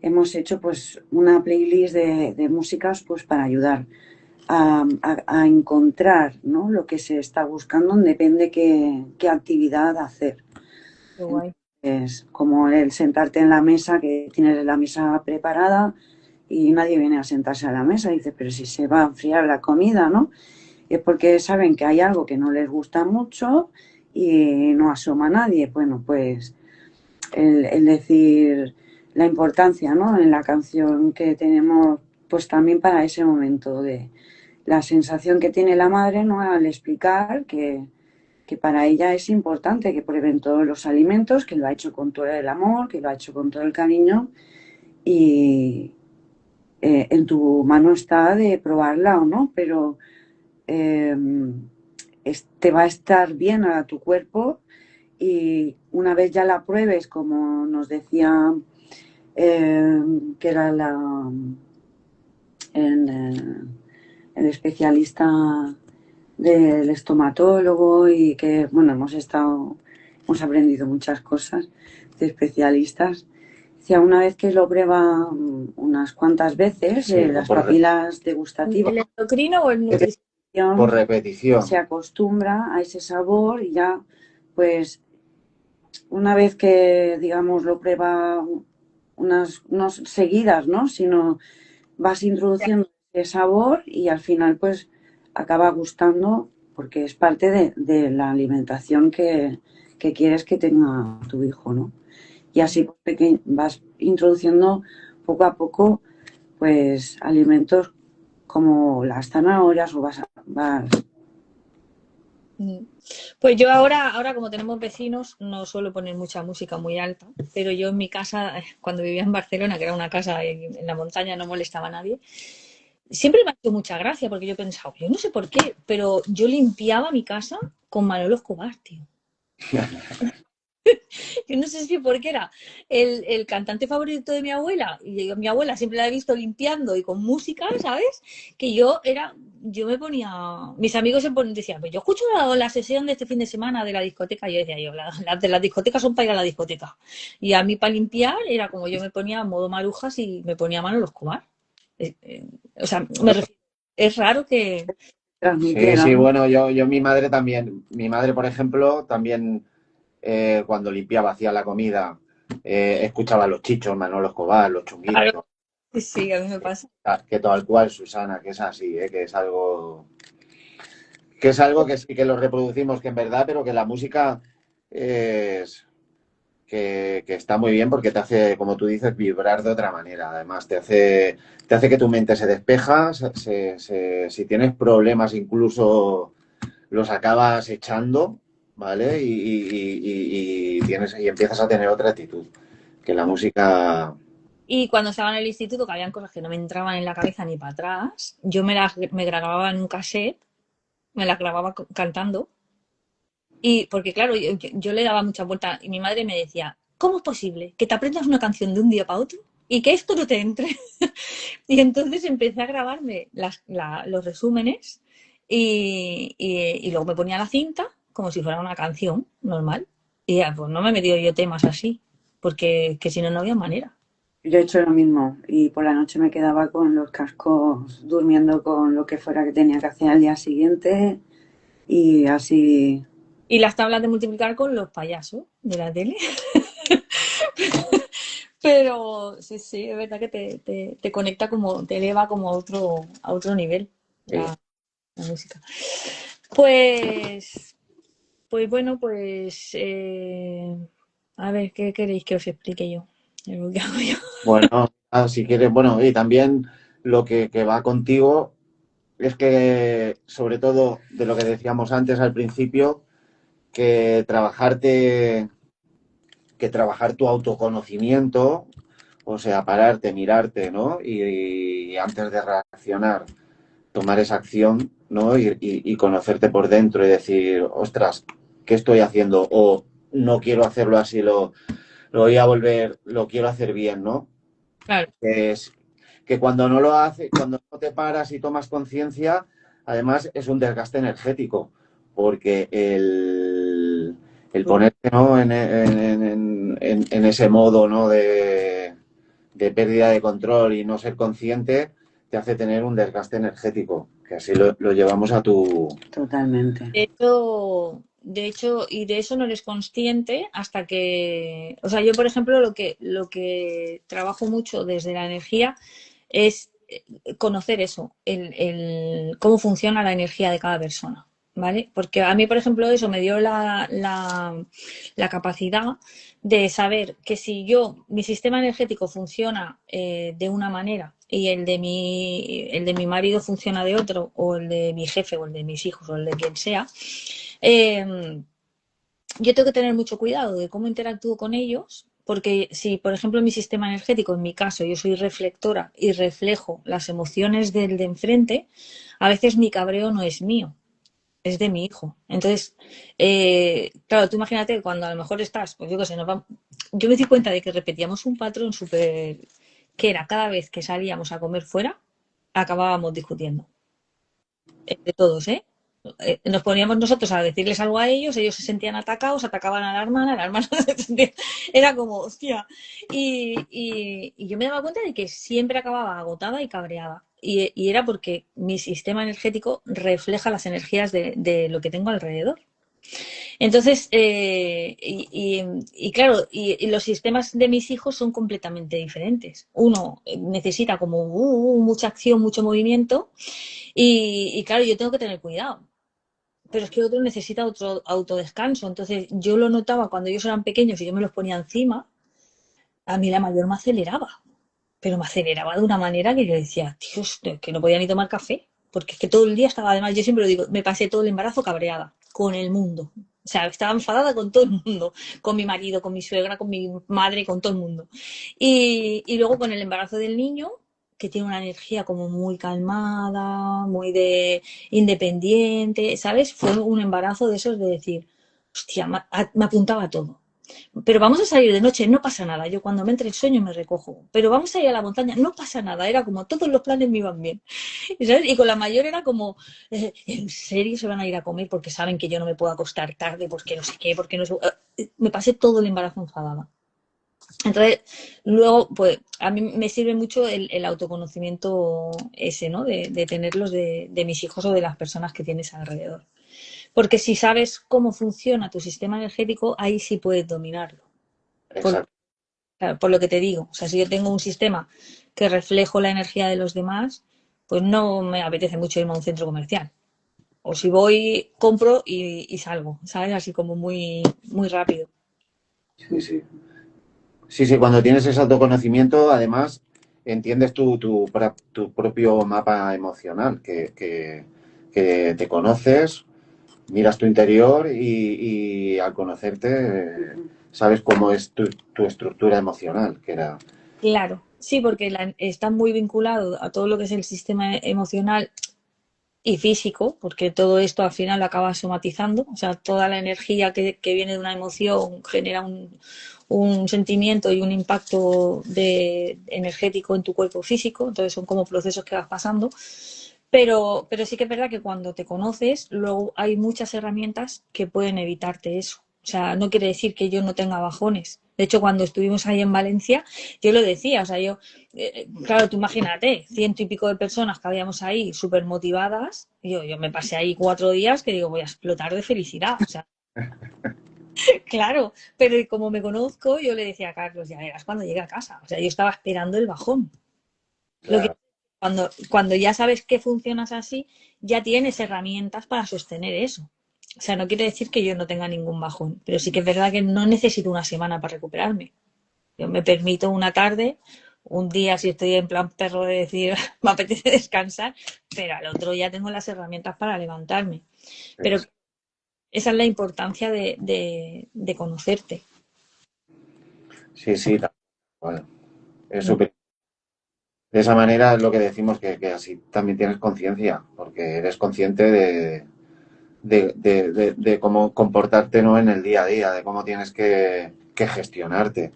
hemos hecho pues una playlist de músicas pues para ayudar a encontrar, ¿no? Lo que se está buscando, depende qué actividad hacer. Qué guay. Es como el sentarte en la mesa, que tienes la mesa preparada y nadie viene a sentarse a la mesa. Dice, pero si se va a enfriar la comida, ¿no? Es porque saben que hay algo que no les gusta mucho y no asoma nadie. Bueno, pues el decir la importancia, ¿no? En la canción que tenemos, pues también para ese momento de la sensación que tiene la madre, ¿no? Al explicar que para ella es importante que prueben todos los alimentos, que lo ha hecho con todo el amor, que lo ha hecho con todo el cariño y en tu mano está de probarla o no, pero eh, te va a estar bien a tu cuerpo y una vez ya la pruebes, como nos decía que era el especialista del estomatólogo y que, bueno, hemos aprendido muchas cosas de especialistas. Decía, una vez que lo prueba unas cuantas veces, Sí, las papilas degustativas, ¿El endocrino o el nutricionista? por repetición. se acostumbra a ese sabor y ya, pues, una vez que, digamos, lo prueba no seguidas, ¿no? Sino vas introduciendo ese sabor y al final, pues, acaba gustando porque es parte de la alimentación que quieres que tenga tu hijo, ¿no? Y así vas introduciendo poco a poco, pues, alimentos como las zanahorias o vas Pues yo ahora como tenemos vecinos, no suelo poner mucha música muy alta, pero yo en mi casa, cuando vivía en Barcelona, que era una casa en la montaña, no molestaba a nadie, siempre me ha hecho mucha gracia porque yo he pensado, yo no sé por qué, pero yo limpiaba mi casa con Manolo Escobar, tío. Yo no sé si porque era el cantante favorito de mi abuela, y mi abuela siempre la he visto limpiando y con música, ¿sabes? Que yo me ponía, mis amigos decían, pues yo escucho la sesión de este fin de semana de la discoteca, y yo decía, las de las discotecas son para ir a la discoteca. Y a mí para limpiar era como yo me ponía modo marujas y me ponía mano los Escobar. O sea, es raro que... Sí, sí, bueno, mi madre también. Mi madre, por ejemplo, también cuando limpiaba, hacía la comida, escuchaba a los Chichos, Manolo Escobar, los Chunguitos. Claro, sí, a mí me pasa. Que tal cual, Susana, que es así, que es algo que sí que lo reproducimos, que en verdad, pero que la música es que está muy bien porque te hace, como tú dices, vibrar de otra manera. Además, te hace que tu mente se despeja, si tienes problemas incluso los acabas echando, ¿vale? Y empiezas a tener otra actitud. Que la música... Y cuando estaba en el instituto, que habían cosas que no me entraban en la cabeza ni para atrás, me grababa en un cassette, me las grababa cantando. Y porque, claro, yo le daba mucha vuelta y mi madre me decía, ¿cómo es posible que te aprendas una canción de un día para otro y que esto no te entre? Y entonces empecé a grabarme los resúmenes y luego me ponía la cinta como si fuera una canción normal. Y ya, pues no me he metido yo temas así, porque que si no, no había manera. Yo he hecho lo mismo y por la noche me quedaba con los cascos durmiendo con lo que fuera que tenía que hacer al día siguiente y así. Y las tablas de multiplicar con los payasos de la tele. Pero sí, sí, es verdad que te conecta como, te eleva como a otro nivel Sí. la música. Pues Pues bueno, pues a ver, ¿qué queréis que os explique yo? Es lo que hago yo. Bueno, si quieres, bueno, y también lo que va contigo es que, sobre todo de lo que decíamos antes al principio, que que trabajar tu autoconocimiento, o sea, pararte, mirarte, ¿no? Y antes de reaccionar, tomar esa acción, ¿no? Y conocerte por dentro y decir, ostras, ¿qué estoy haciendo? O no quiero hacerlo así, lo voy a volver, lo quiero hacer bien, ¿no? Claro. Es que cuando no lo haces, cuando no te paras y tomas conciencia, además es un desgaste energético, porque el ponerte, ¿no? en ese modo, ¿no? de pérdida de control y no ser consciente, te hace tener un desgaste energético, que así lo llevamos a tu... Totalmente. Y de eso no eres consciente hasta que, o sea, yo por ejemplo lo que trabajo mucho desde la energía es conocer eso, cómo funciona la energía de cada persona, ¿vale? Porque a mí, por ejemplo, eso me dio la capacidad de saber que si mi sistema energético funciona de una manera y el de mi marido funciona de otro, o el de mi jefe, o el de mis hijos, o el de quien sea, eh, yo tengo que tener mucho cuidado de cómo interactúo con ellos, porque si, por ejemplo, mi sistema energético, en mi caso, yo soy reflectora y reflejo las emociones del de enfrente, a veces mi cabreo no es mío, es de mi hijo. Entonces, claro, tú imagínate cuando a lo mejor estás, pues yo qué sé, yo me di cuenta de que repetíamos un patrón súper, que era cada vez que salíamos a comer fuera, acabábamos discutiendo. Entre todos, ¿eh? Nos poníamos nosotros a decirles algo a ellos se sentían atacados, atacaban a la hermana se sentía, era como, hostia. Y yo me daba cuenta de que siempre acababa agotada y cabreada. Y era porque mi sistema energético refleja las energías de lo que tengo alrededor. Entonces, y claro, y los sistemas de mis hijos son completamente diferentes. Uno necesita como mucha acción, mucho movimiento, y claro, yo tengo que tener cuidado. Pero es que otro necesita otro autodescanso. Entonces, yo lo notaba cuando ellos eran pequeños y yo me los ponía encima, a mí la mayor me aceleraba. Pero me aceleraba de una manera que yo decía, Dios, que no podía ni tomar café. Porque es que todo el día estaba, además, yo siempre lo digo, me pasé todo el embarazo cabreada con el mundo. O sea, estaba enfadada con todo el mundo, con mi marido, con mi suegra, con mi madre, con todo el mundo. Y luego con el embarazo del niño, que tiene una energía como muy calmada, muy de independiente, ¿sabes? Fue un embarazo de esos de decir, hostia, me apuntaba a todo. Pero vamos a salir de noche, no pasa nada. Yo cuando me entre el sueño me recojo. Pero vamos a ir a la montaña, no pasa nada. Era como todos los planes me iban bien. ¿Sabes? Y con la mayor era como, ¿en serio se van a ir a comer porque saben que yo no me puedo acostar tarde, porque no sé qué, porque no sé... Me pasé todo el embarazo enfadada. Entonces, luego, pues a mí me sirve mucho el autoconocimiento ese, ¿no? De tenerlos de mis hijos o de las personas que tienes alrededor. Porque si sabes cómo funciona tu sistema energético, ahí sí puedes dominarlo. Por, Exacto. claro, por lo que te digo. O sea, si yo tengo un sistema que reflejo la energía de los demás, pues no me apetece mucho irme a un centro comercial. O si voy, compro y salgo, ¿sabes? Así como muy, muy rápido. Sí, sí. Sí, sí, cuando tienes ese autoconocimiento, además, entiendes tu propio mapa emocional, que te conoces, miras tu interior y al conocerte sabes cómo es tu estructura emocional, que era... Claro, sí, porque está muy vinculado a todo lo que es el sistema emocional y físico, porque todo esto al final lo acaba somatizando, o sea, toda la energía que viene de una emoción genera un sentimiento y un impacto energético en tu cuerpo físico, entonces son como procesos que vas pasando, pero sí que es verdad que cuando te conoces, luego hay muchas herramientas que pueden evitarte eso. O sea, no quiere decir que yo no tenga bajones. De hecho, cuando estuvimos ahí en Valencia, yo lo decía, o sea, claro, tú imagínate, 100 y pico de personas que habíamos ahí súper motivadas, y yo me pasé ahí 4 días que digo, voy a explotar de felicidad, o sea, claro, pero como me conozco, yo le decía a Carlos, ya verás cuando llegue a casa, o sea, yo estaba esperando el bajón. Lo que Claro, cuando ya sabes que funcionas así, ya tienes herramientas para sostener eso. O sea, no quiere decir que yo no tenga ningún bajón, pero sí que es verdad que no necesito una semana para recuperarme. Yo me permito una tarde, un día si estoy en plan perro de decir me apetece descansar, pero al otro ya tengo las herramientas para levantarme. Pero esa es la importancia de conocerte. Sí, tal cual. Es súper. De esa manera es lo que decimos que así también tienes conciencia, porque eres consciente de cómo comportarte, ¿no? En el día a día, de cómo tienes que gestionarte.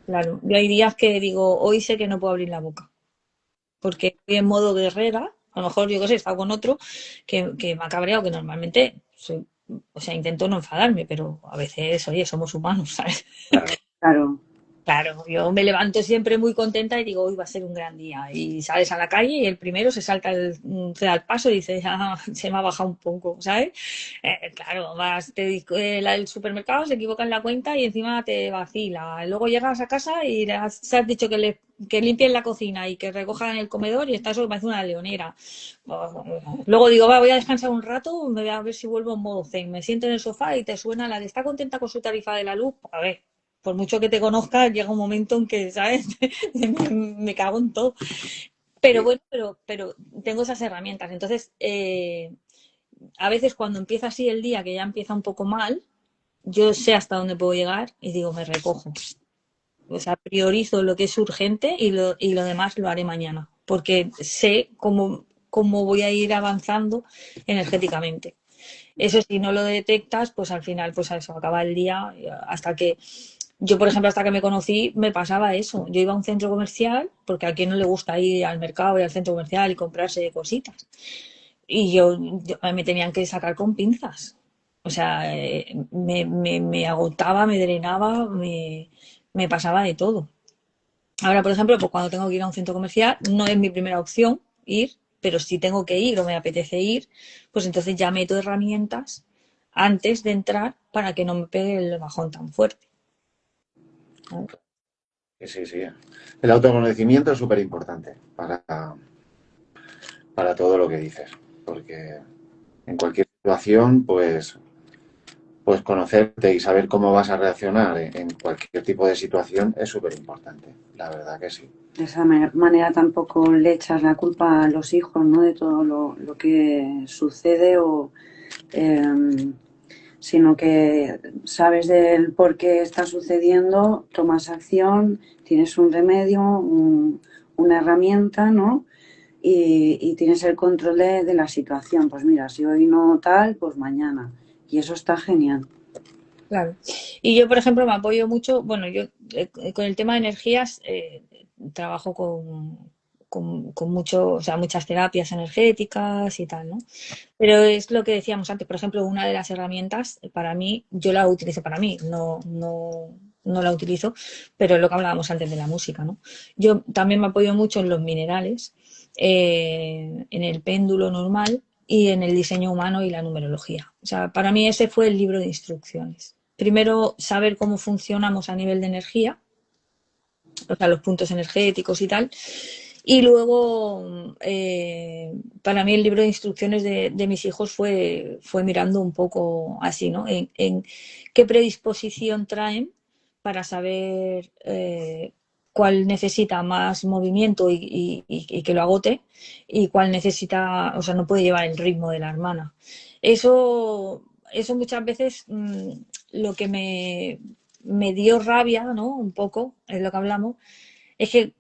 Claro, yo hay días que digo, hoy sé que no puedo abrir la boca, porque estoy en modo guerrera, a lo mejor yo qué sé, estaba con otro que me ha cabreado, que normalmente soy, o sea, intento no enfadarme, pero a veces, oye, somos humanos, ¿sabes? Claro. Claro, Claro, yo me levanto siempre muy contenta y digo, hoy va a ser un gran día. Y sales a la calle y el primero se salta se da el paso y dice, ah, se me ha bajado un poco, ¿sabes? Claro, vas, el supermercado se equivoca en la cuenta y encima te vacila. Luego llegas a casa y se has dicho que limpien la cocina y que recojan el comedor y está eso que parece una leonera. Luego digo, va, voy a descansar un rato, me voy a ver si vuelvo en modo zen. Me siento en el sofá y te suena la de ¿está contenta con su tarifa de la luz? A ver, por mucho que te conozca, llega un momento en que, ¿sabes? me cago en todo. Pero bueno, pero tengo esas herramientas. Entonces, a veces cuando empieza así el día, que ya empieza un poco mal, yo sé hasta dónde puedo llegar y digo, me recojo. O sea, priorizo lo que es urgente y lo demás lo haré mañana, porque sé cómo voy a ir avanzando energéticamente. Eso si no lo detectas, pues al final, pues a eso, acaba el día hasta que yo, por ejemplo, hasta que me conocí, me pasaba eso. Yo iba a un centro comercial, porque a quien no le gusta ir al mercado y al centro comercial y comprarse cositas. Y me tenían que sacar con pinzas. O sea, me agotaba, me drenaba, me pasaba de todo. Ahora, por ejemplo, pues cuando tengo que ir a un centro comercial, no es mi primera opción ir, pero si tengo que ir o me apetece ir, pues entonces ya meto herramientas antes de entrar para que no me pegue el bajón tan fuerte, ¿no? Sí. El autoconocimiento es súper importante para todo lo que dices, porque en cualquier situación, pues conocerte y saber cómo vas a reaccionar en cualquier tipo de situación es súper importante, la verdad que sí. de esa manera tampoco le echas la culpa a los hijos, ¿no? De todo lo que sucede sino que sabes del por qué está sucediendo, tomas acción, tienes un remedio, una herramienta, ¿no? Y tienes el control de la situación. Pues mira, si hoy no tal, pues mañana. Y eso está genial. Claro. Y yo, por ejemplo, me apoyo mucho, bueno, yo con el tema de energías trabajo con mucho, o sea, muchas terapias energéticas y tal, ¿no? Pero es lo que decíamos antes, por ejemplo, una de las herramientas para mí, yo la utilizo para mí, no la utilizo, pero es lo que hablábamos antes de la música, ¿no? Yo también me apoyo mucho en los minerales, en el péndulo normal y en el diseño humano y la numerología. O sea, para mí ese fue el libro de instrucciones. Primero, saber cómo funcionamos a nivel de energía, o sea, los puntos energéticos y tal. Y luego, para mí el libro de instrucciones de mis hijos fue mirando un poco así, ¿no? En qué predisposición traen para saber cuál necesita más movimiento y que lo agote y cuál necesita, o sea, no puede llevar el ritmo de la hermana. Eso muchas veces lo que me dio rabia, ¿no? Un poco, es lo que hablamos, es que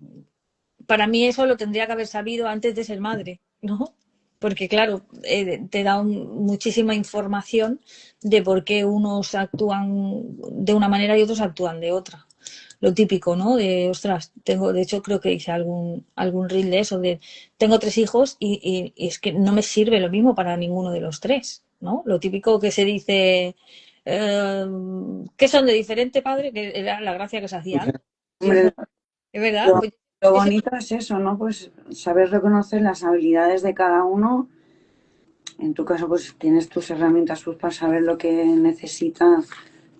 para mí eso lo tendría que haber sabido antes de ser madre, ¿no? Porque claro, te da muchísima información de por qué unos actúan de una manera y otros actúan de otra. Lo típico, ¿no? De, ostras, de hecho creo que hice algún reel de eso, de tengo 3 hijos y es que no me sirve lo mismo para ninguno de los tres, ¿no? Lo típico que se dice, que son de diferente padre, que era la gracia que se hacía antes. Hombre, Es verdad, lo, pues lo ese bonito es eso, ¿no? Pues saber reconocer las habilidades de cada uno. En tu caso, pues tienes tus herramientas pues, para saber lo que necesitas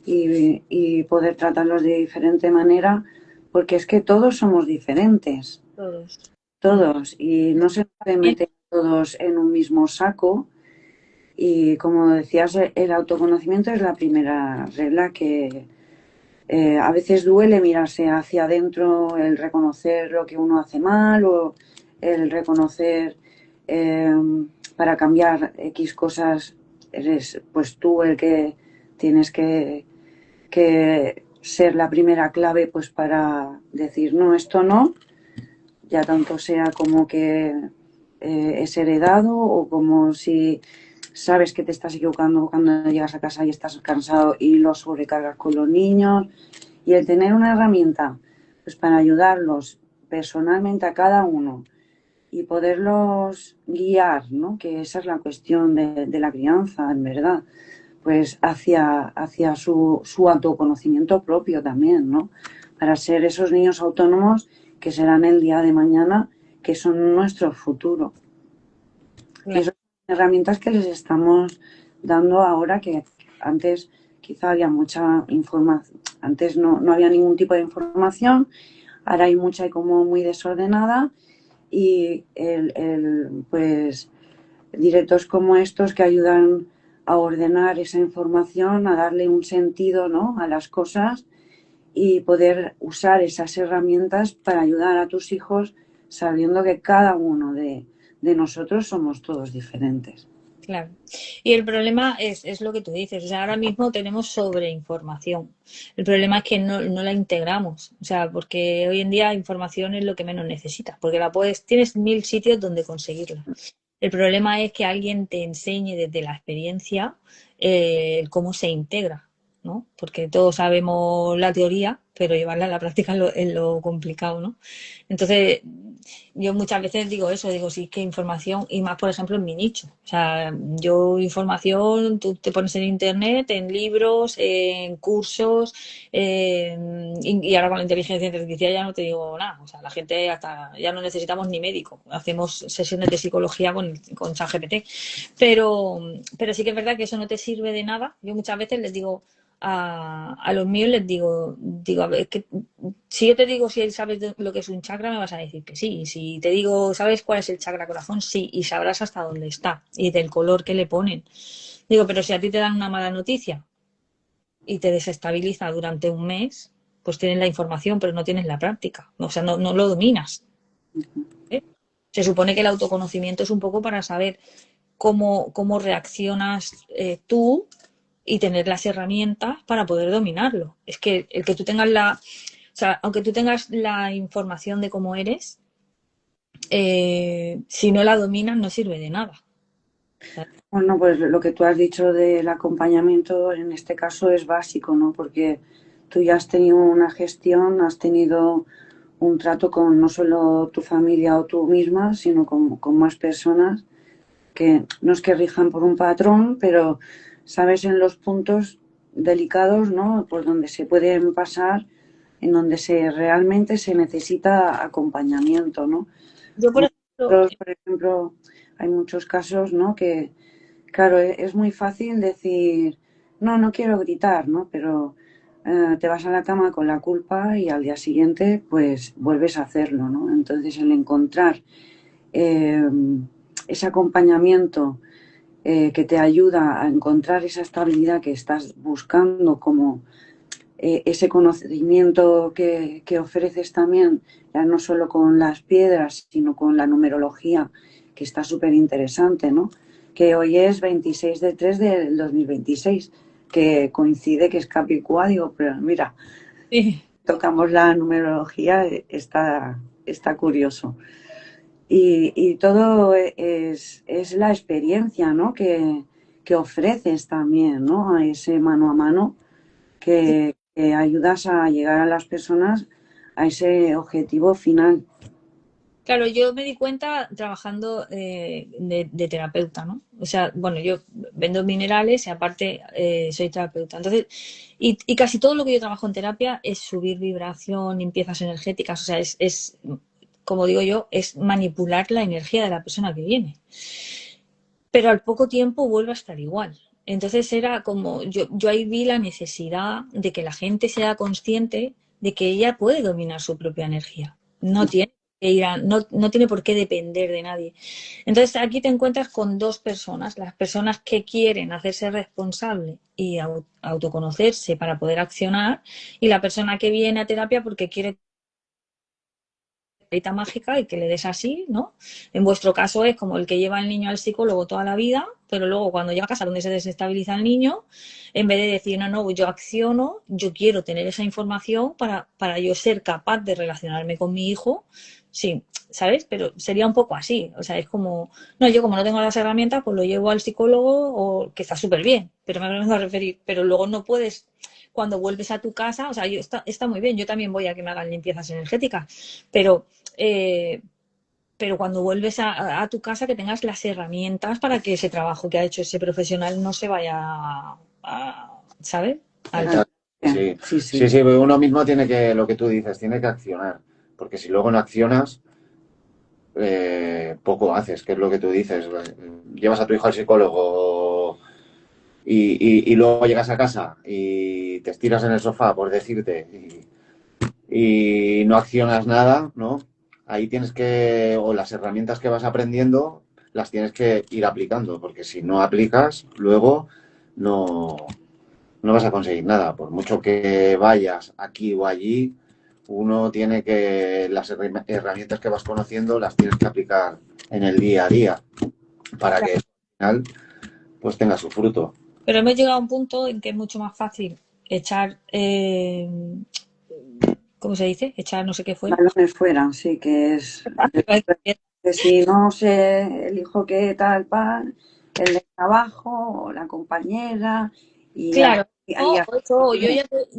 y poder tratarlos de diferente manera, porque es que todos somos diferentes, todos. todos, y no se puede meter a todos en un mismo saco Y como decías, el autoconocimiento es la primera regla que a veces duele mirarse hacia adentro, el reconocer lo que uno hace mal o el reconocer eh, para cambiar X cosas, eres pues tú el que tienes que ser la primera clave pues para decir no, esto no, ya tanto sea como que es heredado o como si sabes que te estás equivocando cuando llegas a casa y estás cansado y lo sobrecargas con los niños. Y el tener una herramienta pues para ayudarlos personalmente a cada uno y poderlos guiar, ¿no? Que esa es la cuestión de la crianza, en verdad, pues hacia su autoconocimiento propio también, ¿no? Para ser esos niños autónomos que serán el día de mañana, que son nuestro futuro. Claro. Y son herramientas que les estamos dando ahora, que antes quizá había mucha información, antes no había ningún tipo de información, ahora hay mucha y como muy desordenada, y pues directos como estos que ayudan a ordenar esa información, a darle un sentido, ¿no?, a las cosas y poder usar esas herramientas para ayudar a tus hijos sabiendo que cada uno de nosotros somos todos diferentes. Claro. Y el problema es lo que tú dices. O sea, ahora mismo tenemos sobreinformación. El problema es que no la integramos. O sea, porque hoy en día información es lo que menos necesitas, porque tienes 1000 sitios donde conseguirla. El problema es que alguien te enseñe desde la experiencia cómo se integra, ¿no? Porque todos sabemos la teoría, pero llevarla a la práctica es lo complicado, ¿no? Entonces, yo muchas veces digo eso, digo, sí, que información, y más, por ejemplo, en mi nicho. O sea, yo información, tú te pones en internet, en libros, en cursos, y ahora con la inteligencia artificial ya no te digo nada. O sea, la gente hasta ya no necesitamos ni médico. Hacemos sesiones de psicología con ChatGPT. Pero sí que es verdad que eso no te sirve de nada. Yo muchas veces les digo a los míos, les digo, a ver, que si yo te digo si sabes lo que es un chakra, me vas a decir que sí. Y si te digo, ¿sabes cuál es el chakra corazón? Sí, y sabrás hasta dónde está y del color que le ponen. Digo, pero si a ti te dan una mala noticia y te desestabiliza durante un mes, pues tienes la información, pero no tienes la práctica. O sea, no lo dominas. ¿Eh? Se supone que el autoconocimiento es un poco para saber cómo reaccionas tú y tener las herramientas para poder dominarlo. Es que el que tú tengas o sea, aunque tú tengas la información de cómo eres, si no la dominas no sirve de nada. Bueno, pues lo que tú has dicho del acompañamiento en este caso es básico, ¿no? Porque tú ya has tenido una gestión, has tenido un trato con no solo tu familia o tú misma, sino con más personas que no es que rijan por un patrón, pero sabes en los puntos delicados, ¿no?, por donde se pueden pasar, en donde realmente se necesita acompañamiento, ¿no? Yo, por ejemplo, Nosotros, por ejemplo, hay muchos casos, ¿no?, que, claro, es muy fácil decir, no quiero gritar, ¿no? Pero te vas a la cama con la culpa y al día siguiente, pues, vuelves a hacerlo, ¿no? Entonces, el encontrar eh, ese acompañamiento que te ayuda a encontrar esa estabilidad que estás buscando, como ese conocimiento que ofreces también, ya no solo con las piedras, sino con la numerología, que está súper interesante, ¿no? Que hoy es 26 de 3 del 2026, que coincide que es Capicúa, digo, pero mira, sí. tocamos la numerología, está curioso. Y todo es la experiencia, ¿no?, que ofreces también, ¿no?, a ese mano a mano que ayudas a llegar a las personas a ese objetivo final. Claro, yo me di cuenta trabajando de terapeuta, ¿no? O sea, bueno, yo vendo minerales y aparte soy terapeuta. Entonces, y casi todo lo que yo trabajo en terapia es subir vibración, limpiezas energéticas, o sea, como digo yo, es manipular la energía de la persona que viene. Pero al poco tiempo vuelve a estar igual. Entonces era como, yo ahí vi la necesidad de que la gente sea consciente de que ella puede dominar su propia energía. No tiene no tiene por qué depender de nadie. Entonces aquí te encuentras con dos personas, las personas que quieren hacerse responsable y autoconocerse para poder accionar, y la persona que viene a terapia porque quiere varita mágica y que le des así, ¿no? En vuestro caso es como el que lleva al niño al psicólogo toda la vida, pero luego cuando llega a casa donde se desestabiliza el niño, en vez de decir, no, yo acciono, yo quiero tener esa información para yo ser capaz de relacionarme con mi hijo, sí, ¿sabes? Pero sería un poco así, o sea, es como, no, yo como no tengo las herramientas, pues lo llevo al psicólogo, o que está súper bien, pero me vengo a referir, pero luego no puedes, cuando vuelves a tu casa, o sea, está muy bien, yo también voy a que me hagan limpiezas energéticas, eh, pero cuando vuelves a tu casa que tengas las herramientas para que ese trabajo que ha hecho ese profesional no se vaya ¿sabes? Exacto. Sí. Sí, Sí, sí. sí, uno mismo tiene que, lo que tú dices, tiene que accionar, porque si luego no accionas, poco haces, que es lo que tú dices. Llevas a tu hijo al psicólogo y luego llegas a casa y te estiras en el sofá, por decirte, y no accionas nada, ¿no? Ahí tienes que, o las herramientas que vas aprendiendo, las tienes que ir aplicando, porque si no aplicas, luego no, no vas a conseguir nada. Por mucho que vayas aquí o allí, uno tiene que, las herramientas que vas conociendo, las tienes que aplicar en el día a día para que al final pues tenga su fruto. Pero hemos llegado a un punto en que es mucho más fácil echar, ¿cómo se dice? Echar no sé qué fuera. Balones fuera, sí, que es que si no sé el hijo que tal, el de trabajo o la compañera y Claro, ahí yo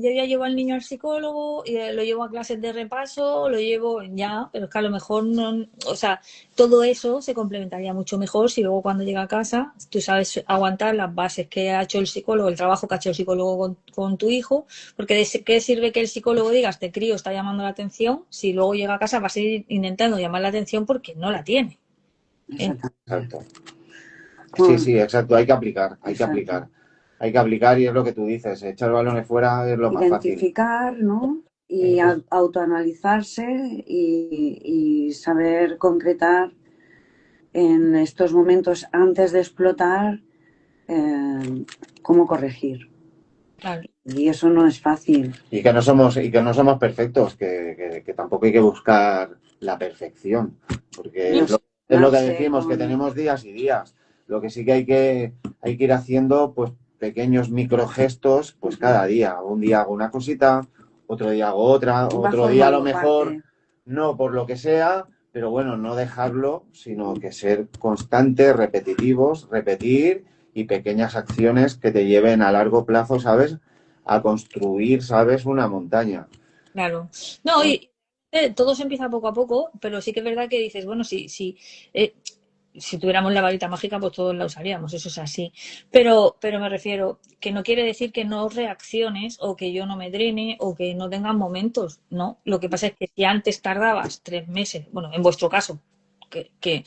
ya llevo al niño al psicólogo, y lo llevo a clases de repaso, lo llevo ya, pero es que a lo mejor no, o sea, todo eso se complementaría mucho mejor si luego cuando llega a casa tú sabes aguantar las bases que ha hecho el psicólogo, el trabajo que ha hecho el psicólogo con tu hijo, porque ¿de qué sirve que el psicólogo diga, este crío está llamando la atención, si luego llega a casa va a seguir intentando llamar la atención porque no la tiene? Exacto. Sí, sí, exacto. Hay que aplicar, hay que aplicar. Hay que aplicar y es lo que tú dices, echar balones fuera es lo más fácil. Identificar, ¿no? Y autoanalizarse y saber concretar en estos momentos antes de explotar cómo corregir. Claro. Y eso no es fácil. Y que no somos perfectos, que tampoco hay que buscar la perfección, porque es lo que decimos, que tenemos días y días. Lo que sí que hay que ir haciendo, pues, pequeños microgestos, pues cada día. Un día hago una cosita, otro día hago otra, otro día a lo mejor no por lo que sea, pero bueno, no dejarlo, sino que ser constantes, repetitivos, repetir y pequeñas acciones que te lleven a largo plazo, ¿sabes? A construir, ¿sabes? Una montaña. Claro. No, y todo se empieza poco a poco, pero sí que es verdad que dices, bueno, si tuviéramos la varita mágica, pues todos la usaríamos, eso es así. Pero me refiero que no quiere decir que no reacciones o que yo no me drene o que no tengan momentos, ¿no? Lo que pasa es que si antes tardabas 3 meses, bueno, en vuestro caso, que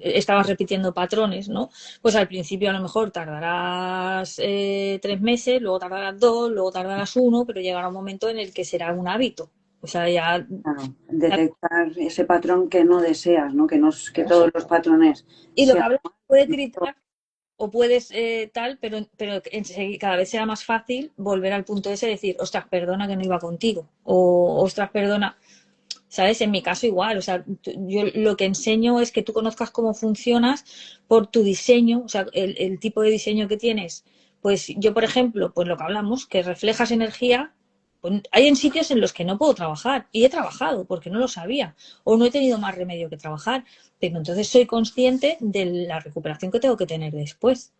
estabas repitiendo patrones, ¿no? Pues al principio a lo mejor tardarás 3 meses, luego tardarás 2, luego tardarás 1, pero llegará un momento en el que será un hábito. O sea, ya... Claro, detectar ese patrón que no deseas, ¿no? Que todos los patrones Y lo que sean... hablas puede criticar o puedes tal, pero cada vez será más fácil volver al punto ese de decir, ostras, perdona que no iba contigo, o ostras, perdona, ¿sabes? En mi caso igual, o sea, yo lo que enseño es que tú conozcas cómo funcionas por tu diseño, o sea, el tipo de diseño que tienes. Pues yo, por ejemplo, pues lo que hablamos, que reflejas energía, pues hay en sitios en los que no puedo trabajar y he trabajado porque no lo sabía o no he tenido más remedio que trabajar, pero entonces soy consciente de la recuperación que tengo que tener después.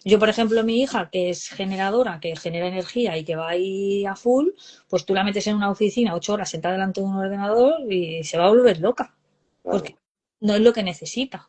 Yo, por ejemplo, mi hija, que es generadora, que genera energía y que va ahí a full, pues tú la metes en una oficina 8 horas sentada delante de un ordenador y se va a volver loca, porque no es lo que necesita,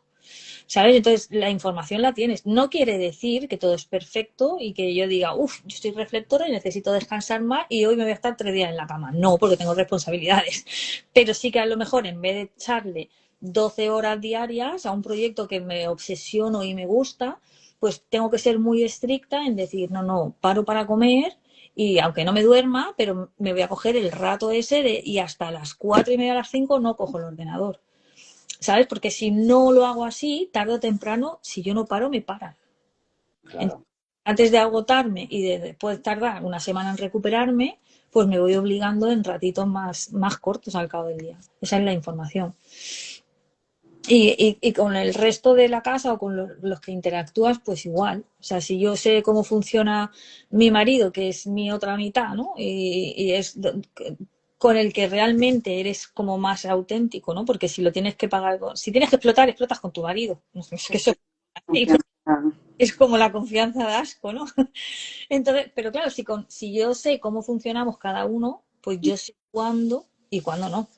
¿sabes? Entonces, la información la tienes. No quiere decir que todo es perfecto y que yo diga, uff, yo soy reflectora y necesito descansar más y hoy me voy a estar 3 días en la cama. No, porque tengo responsabilidades. Pero sí que a lo mejor en vez de echarle 12 horas diarias a un proyecto que me obsesiono y me gusta, pues tengo que ser muy estricta en decir, no, paro para comer Y aunque no me duerma, pero me voy a coger el rato ese y hasta las 4:30 a las 5 no cojo el ordenador. ¿Sabes? Porque si no lo hago así, tarde o temprano, si yo no paro, me paran. Claro. Antes de agotarme y de después tardar una semana en recuperarme, pues me voy obligando en ratitos más cortos al cabo del día. Esa es la información. Y con el resto de la casa o con los que interactúas, pues igual. O sea, si yo sé cómo funciona mi marido, que es mi otra mitad, ¿no? Y es con el que realmente eres como más auténtico, ¿no? Porque si lo tienes que pagar, si tienes que explotar, explotas con tu marido. Es que eso es como la confianza de asco, ¿no? Entonces, pero claro, si yo sé cómo funcionamos cada uno, pues yo sé cuándo y cuándo no.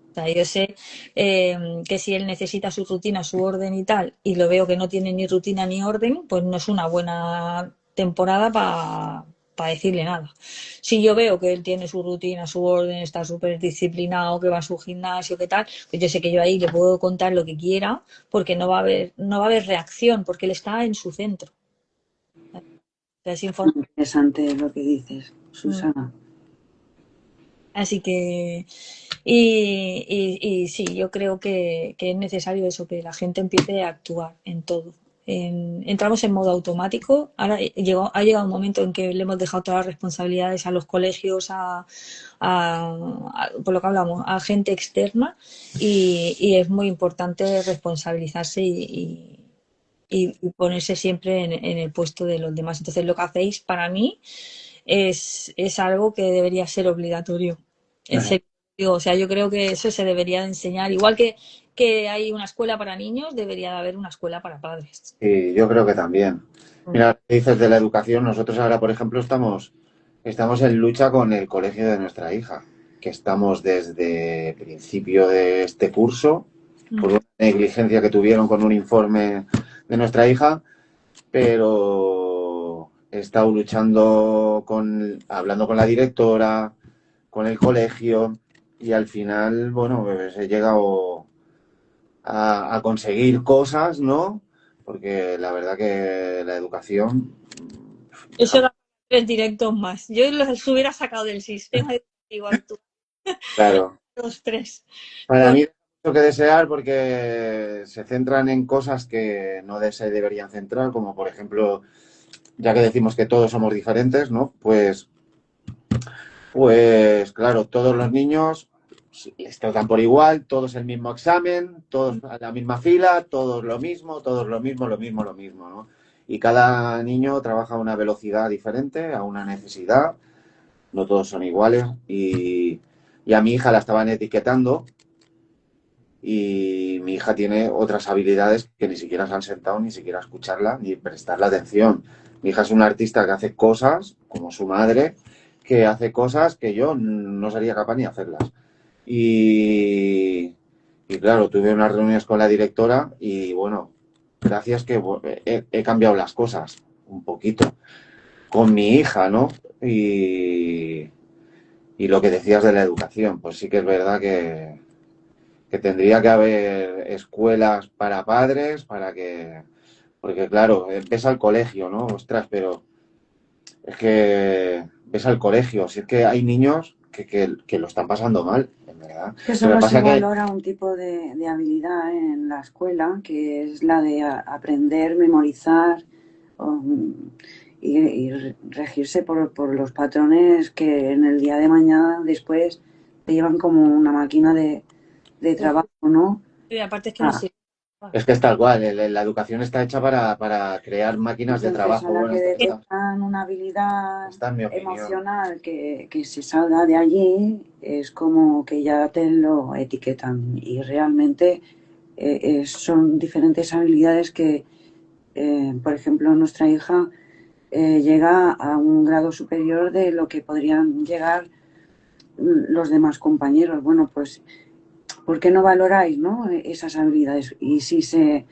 O sea, yo sé que si él necesita su rutina, su orden y tal, y lo veo que no tiene ni rutina ni orden, pues no es una buena temporada para decirle nada. Si yo veo que él tiene su rutina, su orden, está súper disciplinado, que va a su gimnasio, que tal, pues yo sé que yo ahí le puedo contar lo que quiera, porque no va a haber reacción, porque él está en su centro. Es interesante lo que dices, Susana. Así que, y sí, yo creo que es necesario eso, que la gente empiece a actuar en todo. Entramos en modo automático. Ahora ha llegado un momento en que le hemos dejado todas las responsabilidades a los colegios, por lo que hablamos, a gente externa, y es muy importante responsabilizarse y ponerse siempre en el puesto de los demás. Entonces, lo que hacéis para mí es algo que debería ser obligatorio. En serio, o sea, yo creo que eso se debería de enseñar. Igual que hay una escuela para niños, debería de haber una escuela para padres. Y yo creo que también. Mira, lo que dices de la educación, nosotros ahora, por ejemplo, estamos en lucha con el colegio de nuestra hija, que estamos desde principio de este curso, por una negligencia que tuvieron con un informe de nuestra hija, pero he estado luchando hablando con la directora, con el colegio, y al final, bueno, pues he llegado a conseguir cosas, ¿no? Porque la verdad que la educación... Eso era 3 directos más. Yo los hubiera sacado del sistema educativo actual. Claro. Los 3. Para mí, mucho que desear porque se centran en cosas que no se deberían centrar, como por ejemplo, ya que decimos que todos somos diferentes, ¿no? Pues claro, todos los niños les tratan por igual, todos el mismo examen, todos a la misma fila, todos lo mismo, ¿no? Y cada niño trabaja a una velocidad diferente, a una necesidad, no todos son iguales. Y a mi hija la estaban etiquetando y mi hija tiene otras habilidades que ni siquiera se han sentado ni siquiera a escucharla ni prestarle atención. Mi hija es una artista que hace cosas, como su madre, que hace cosas que yo no sería capaz ni hacerlas. Y claro, tuve unas reuniones con la directora y bueno, gracias que he cambiado las cosas un poquito con mi hija, ¿no? Y lo que decías de la educación, pues sí que es verdad que tendría que haber escuelas para padres, porque claro, ves al colegio, ¿no? Ostras, pero es que ves al colegio, si es que hay niños que lo están pasando mal, en verdad. Que solo se valora un tipo de habilidad en la escuela, que es la de aprender, memorizar y regirse por los patrones que en el día de mañana después te llevan como una máquina de trabajo, ¿no? Y aparte es que no sirve. Es que es tal cual, la educación está hecha para crear máquinas de trabajo. A la que detectan una habilidad emocional que se salga de allí, es como que ya te lo etiquetan y realmente son diferentes habilidades que, por ejemplo, nuestra hija llega a un grado superior de lo que podrían llegar los demás compañeros. Bueno, pues, ¿por qué no valoráis, ¿no?, esas habilidades? Y si se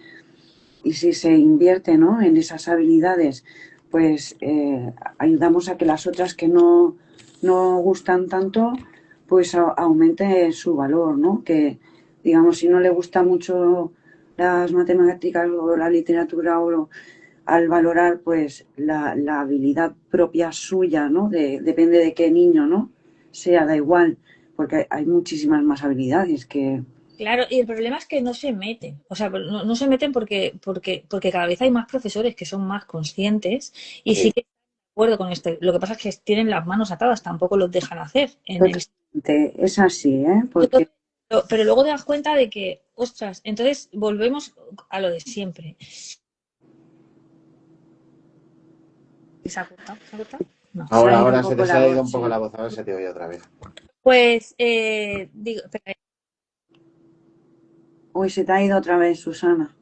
invierte, ¿no?, en esas habilidades, pues ayudamos a que las otras que no gustan tanto, pues aumente su valor, ¿no? Que, digamos, si no le gusta mucho las matemáticas o la literatura al valorar pues la habilidad propia suya, ¿no? Depende de qué niño, ¿no? Sea, da igual, porque hay muchísimas más habilidades que... Claro, y el problema es que no se meten, o sea, no se meten porque cada vez hay más profesores que son más conscientes y sí Sí. que estoy de acuerdo con esto. Lo que pasa es que tienen las manos atadas, tampoco los dejan hacer en el... Totalmente, es así, ¿eh? Porque Pero luego te das cuenta de que, ostras, entonces volvemos a lo de siempre. ¿Se ha cortado? ¿Se ha cortado? No. se ha ido un Ahora se poco te la ha ido voz, un poco sí. la voz, ahora se te oye otra vez. Pues, digo, espera, Uy, se te ha ido otra vez, Susana.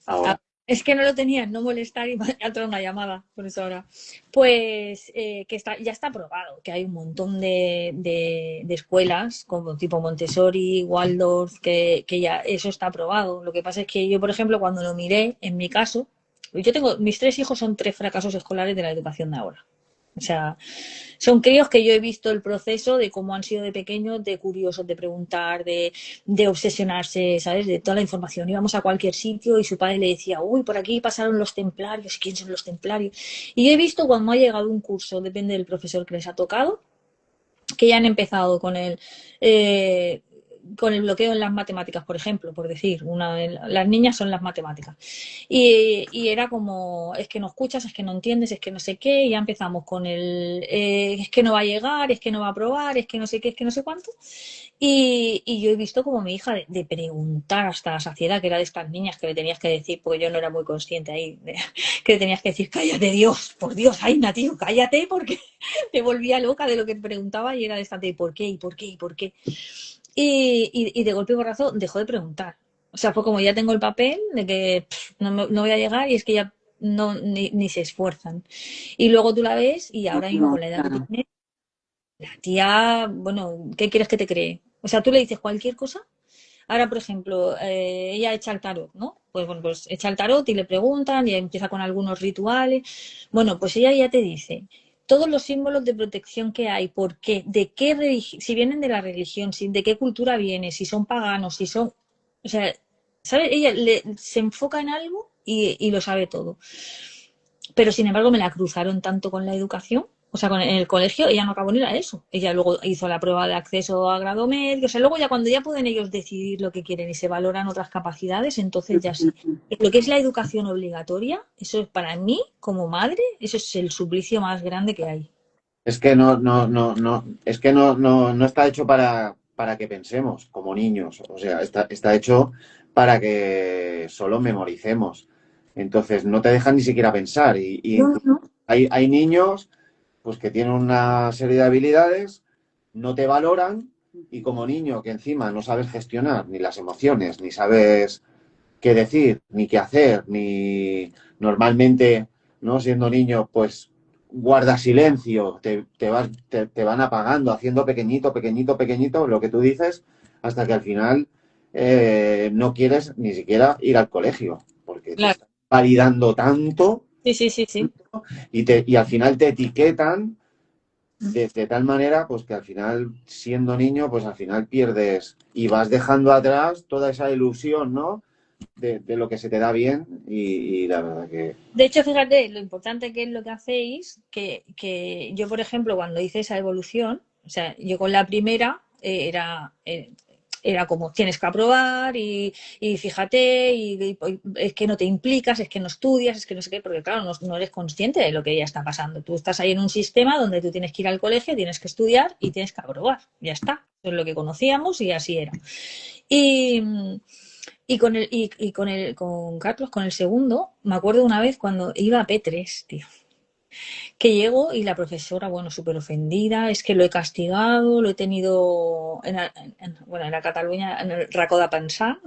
Ahora. es que no lo tenía, no molestar y me ha entrado una llamada, por eso ahora. Pues que ya está aprobado, que hay un montón de escuelas, como tipo Montessori, Waldorf, que ya eso está aprobado. Lo que pasa es que yo, por ejemplo, cuando lo miré, en mi caso, mis 3 hijos son 3 fracasos escolares de la educación de ahora. O sea, son críos que yo he visto el proceso de cómo han sido de pequeños, de curiosos, de preguntar, de obsesionarse, ¿sabes? De toda la información. Íbamos a cualquier sitio y su padre le decía, uy, por aquí pasaron los templarios, ¿quién son los templarios? Y yo he visto cuando ha llegado un curso, depende del profesor que les ha tocado, que ya han empezado eh, con el bloqueo en las matemáticas, por ejemplo, por decir, las niñas son las matemáticas. Y era como, es que no escuchas, es que no entiendes, es que no sé qué, y ya empezamos con es que no va a llegar, es que no va a probar, es que no sé qué, es que no sé cuánto. Y yo he visto como mi hija de preguntar hasta la saciedad, que era de estas niñas que le tenías que decir, porque yo no era muy consciente ahí, que le tenías que decir, cállate Dios, por Dios, Aina, tío, cállate, porque me volvía loca de lo que te preguntaba y era de esta de ¿por qué? ¿Y por qué? ¿Y por qué? Y de golpe y porrazo dejó de preguntar. O sea, fue como ya tengo el papel de que no voy a llegar y es que ya ni se esfuerzan. Y luego tú la ves y ahora mismo No, con la edad que claro. tiene, la tía, bueno, ¿qué quieres que te cree? O sea, tú le dices cualquier cosa. Ahora, por ejemplo, ella echa el tarot, ¿no? Pues bueno, pues echa el tarot y le preguntan y empieza con algunos rituales. Bueno, pues ella ya te dice todos los símbolos de protección que hay, por qué, de qué religión, si vienen de la religión, de qué cultura viene, si son paganos, si son... O sea, ¿sabes? Ella se enfoca en algo y lo sabe todo. Pero sin embargo me la cruzaron tanto con la educación, o sea, en el colegio ella no acabó ni la ESO. Ella luego hizo la prueba de acceso a grado medio, o sea, luego ya cuando ya pueden ellos decidir lo que quieren y se valoran otras capacidades, entonces ya sí. Lo que es la educación obligatoria, eso es para mí, como madre, eso es el suplicio más grande que hay. Es que es que no está hecho para que pensemos como niños. O sea, está hecho para que solo memoricemos. Entonces, no te dejan ni siquiera pensar. Y No, no, no. hay niños pues que tienen una serie de habilidades, no te valoran, y como niño que encima no sabes gestionar ni las emociones, ni sabes qué decir, ni qué hacer, ni normalmente, ¿no? Siendo niño, pues guarda silencio, te van apagando, haciendo pequeñito, pequeñito, pequeñito, lo que tú dices, hasta que al final no quieres ni siquiera ir al colegio, porque te Claro. están validando tanto Sí, sí, sí, sí. y al final te etiquetan de tal manera pues que al final, siendo niño, pues al final pierdes y vas dejando atrás toda esa ilusión, ¿no? De lo que se te da bien y la verdad que... De hecho, fíjate lo importante que es lo que hacéis, que yo, por ejemplo, cuando hice esa evolución, o sea, yo con la primera era como tienes que aprobar y fíjate, y es que no te implicas, es que no estudias, es que no sé qué, porque claro, no eres consciente de lo que ya está pasando. Tú estás ahí en un sistema donde tú tienes que ir al colegio, tienes que estudiar y tienes que aprobar. Ya está. Eso es lo que conocíamos y así era. Y, con Carlos, con el segundo, me acuerdo una vez cuando iba a P3, tío, que llego y la profesora, bueno, súper ofendida, es que lo he castigado, lo he tenido bueno, en la Cataluña, en el racó de pensar,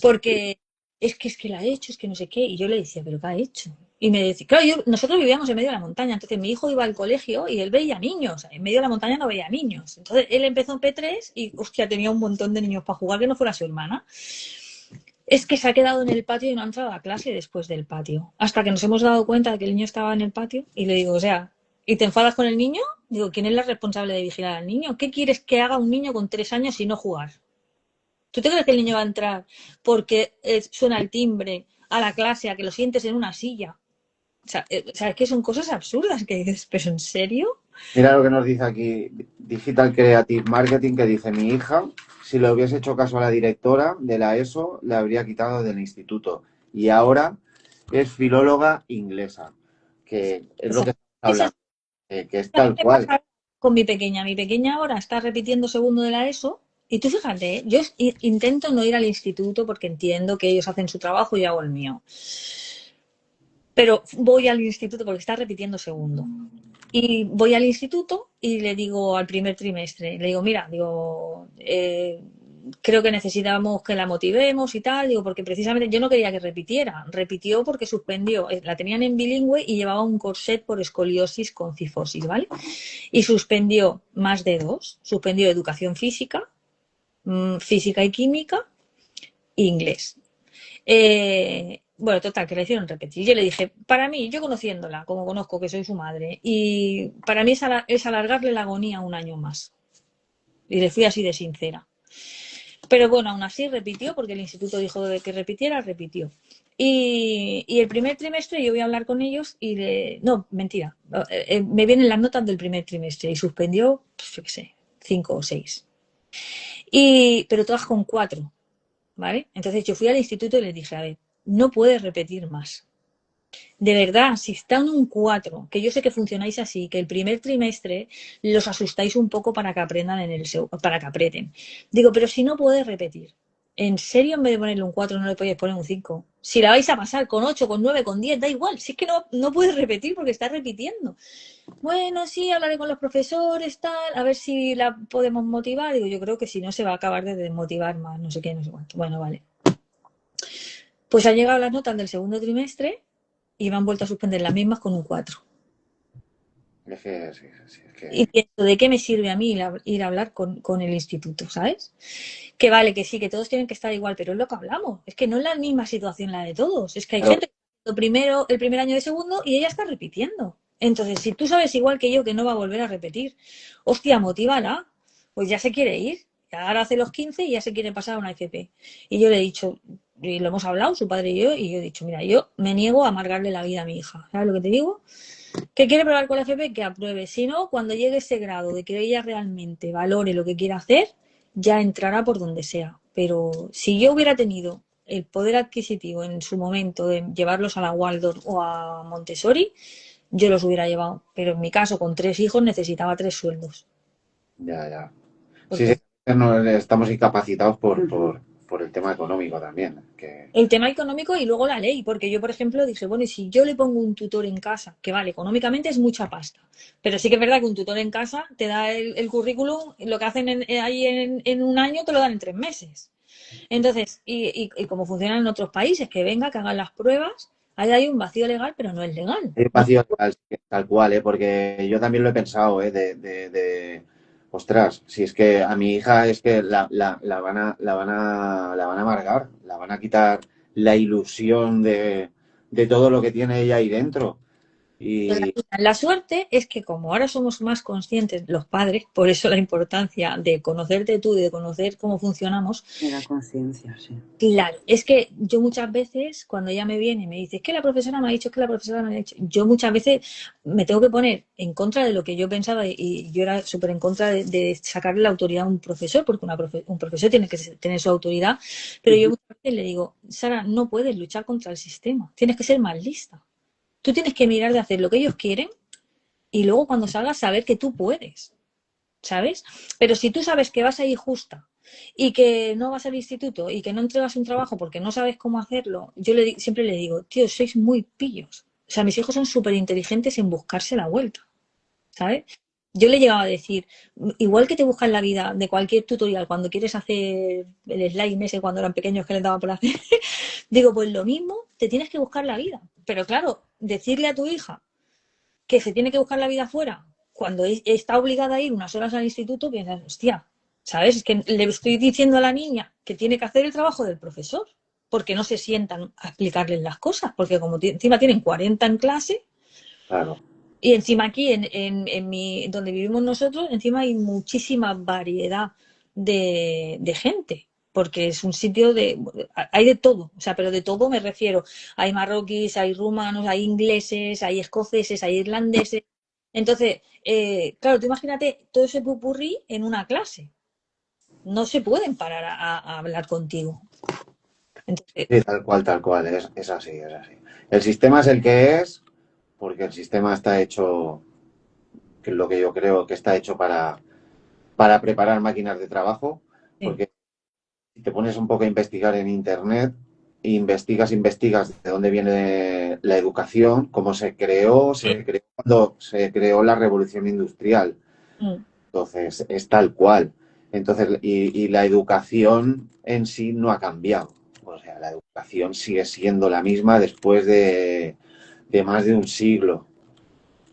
porque es que la ha hecho, es que no sé qué, y yo le decía, ¿pero qué ha hecho? Y me decía, claro, nosotros vivíamos en medio de la montaña, entonces mi hijo iba al colegio y él veía niños, en medio de la montaña no veía niños. Entonces él empezó en P3 y, hostia, tenía un montón de niños para jugar que no fuera su hermana. Es que se ha quedado en el patio y no ha entrado a clase después del patio. Hasta que nos hemos dado cuenta de que el niño estaba en el patio y le digo, o sea, ¿y te enfadas con el niño? Digo, ¿quién es la responsable de vigilar al niño? ¿Qué quieres que haga un niño con 3 años y no jugar? ¿Tú te crees que el niño va a entrar porque suena el timbre a la clase, a que lo sientes en una silla? O sea, ¿sabes que son cosas absurdas que dices, pero en serio? Mira lo que nos dice aquí Digital Creative Marketing, que dice: mi hija, si le hubiese hecho caso a la directora de la ESO, le habría quitado del instituto. Y ahora es filóloga inglesa, que es O lo sea, que estamos esas hablando, que es tal ¿qué cual. pasa con mi pequeña? Mi pequeña ahora está repitiendo segundo de la ESO y tú fíjate, yo intento no ir al instituto porque entiendo que ellos hacen su trabajo y yo hago el mío. Pero voy al instituto porque está repitiendo segundo. Y voy al instituto y le digo al primer trimestre, le digo, mira, digo, creo que necesitamos que la motivemos y tal, digo, porque precisamente yo no quería que repitiera, repitió porque suspendió, la tenían en bilingüe y llevaba un corset por escoliosis con cifosis, ¿vale? Y suspendió más de 2, suspendió educación física, física y química, e inglés. Bueno, total, que le hicieron repetir. Yo le dije, para mí, yo conociéndola, como conozco que soy su madre, y para mí es alargarle la agonía un año más. Y le fui así de sincera. Pero bueno, aún así repitió, porque el instituto dijo de que repitiera, repitió. Y el primer trimestre yo voy a hablar con ellos y no, mentira, me vienen las notas del primer trimestre y suspendió, pues, yo qué sé, 5 o 6. Pero todas con 4, ¿vale? Entonces yo fui al instituto y les dije, a ver, no puedes repetir más. De verdad, si está en un 4, que yo sé que funcionáis así, que el primer trimestre los asustáis un poco para que aprendan para que apreten. Digo, pero si no puedes repetir, ¿en serio en vez de ponerle un 4 no le podéis poner un 5? Si la vais a pasar con 8, con 9, con 10, da igual, si es que no puedes repetir porque estás repitiendo. Bueno, sí, hablaré con los profesores, tal, a ver si la podemos motivar. Digo, yo creo que si no se va a acabar de desmotivar más, no sé qué, no sé cuánto. Bueno, vale. Pues han llegado las notas del segundo trimestre y me han vuelto a suspender las mismas con un 4. Es que, sí, es Y que... pienso, ¿de qué me sirve a mí ir a hablar con el instituto, ¿sabes? Que vale, que sí, que todos tienen que estar igual, pero es lo que hablamos. Es que no es la misma situación la de todos. Es que hay Claro, gente que está primero, el primer año de segundo y ella está repitiendo. Entonces, si tú sabes igual que yo que no va a volver a repetir, hostia, motívala, pues ya se quiere ir. Ahora hace los 15 y ya se quiere pasar a una FP. Y yo le he dicho, y lo hemos hablado, su padre y yo he dicho, mira, yo me niego a amargarle la vida a mi hija. ¿Sabes lo que te digo? ¿Que quiere probar con la FP? Que apruebe. Si no, cuando llegue ese grado de que ella realmente valore lo que quiera hacer, ya entrará por donde sea. Pero si yo hubiera tenido el poder adquisitivo en su momento de llevarlos a la Waldorf o a Montessori, yo los hubiera llevado. Pero en mi caso, con 3 hijos, necesitaba 3 sueldos. ya. Sí, Porque estamos incapacitados por el tema económico también. Que... el tema económico y luego la ley, porque yo, por ejemplo, dije, bueno, y si yo le pongo un tutor en casa, que vale, económicamente es mucha pasta, pero sí que es verdad que un tutor en casa te da el currículum, lo que hacen ahí en un año te lo dan en 3 meses. Entonces, y como funcionan en otros países, que venga, que hagan las pruebas, ahí hay un vacío legal, pero no es legal. Hay No, vacío legal, sí, tal cual, porque yo también lo he pensado, ostras, si es que a mi hija es que la van a amargar, la van a quitar la ilusión de todo lo que tiene ella ahí dentro. Y la suerte es que como ahora somos más conscientes los padres, por eso la importancia de conocerte tú y de conocer cómo funcionamos. De la conciencia, sí. Claro, es que yo muchas veces, cuando ella me viene y me dice, es que la profesora me ha dicho, es que la profesora me ha dicho, yo muchas veces me tengo que poner en contra de lo que yo pensaba y yo era súper en contra de sacarle la autoridad a un profesor, porque un profesor tiene que tener su autoridad, pero yo muchas veces le digo, Sara, no puedes luchar contra el sistema, tienes que ser más lista. Tú tienes que mirar de hacer lo que ellos quieren y luego cuando salgas saber que tú puedes, ¿sabes? Pero si tú sabes que vas a ir justa y que no vas al instituto y que no entregas un trabajo porque no sabes cómo hacerlo, yo siempre le digo, tío, sois muy pillos. O sea, mis hijos son súper inteligentes en buscarse la vuelta, ¿sabes? Yo le llegaba a decir, igual que te buscan la vida de cualquier tutorial cuando quieres hacer el slime ese cuando eran pequeños que les daba por hacer, digo, pues lo mismo, te tienes que buscar la vida. Pero claro, decirle a tu hija que se tiene que buscar la vida fuera cuando está obligada a ir unas horas al instituto, piensas, hostia, ¿sabes? Es que le estoy diciendo a la niña que tiene que hacer el trabajo del profesor, porque no se sientan a explicarles las cosas, porque como encima tienen 40 en clase, claro, y encima aquí donde vivimos nosotros, encima hay muchísima variedad de gente. porque es un sitio hay de todo, o sea, pero de todo me refiero. Hay marroquíes, hay rumanos, hay ingleses, hay escoceses, hay irlandeses. Entonces, claro, tú imagínate todo ese pupurrí en una clase. No se pueden parar a hablar contigo. Entonces, Sí, tal cual, es así, es así. El sistema es el que es, porque el sistema está hecho, que es lo que yo creo que está hecho para preparar máquinas de trabajo, sí. porque si te pones un poco a investigar en Internet, investigas de dónde viene la educación, cómo se creó cuando se creó la revolución industrial. Mm. Entonces, es tal cual. Entonces, y la educación en sí no ha cambiado. O sea, la educación sigue siendo la misma después de más de un siglo.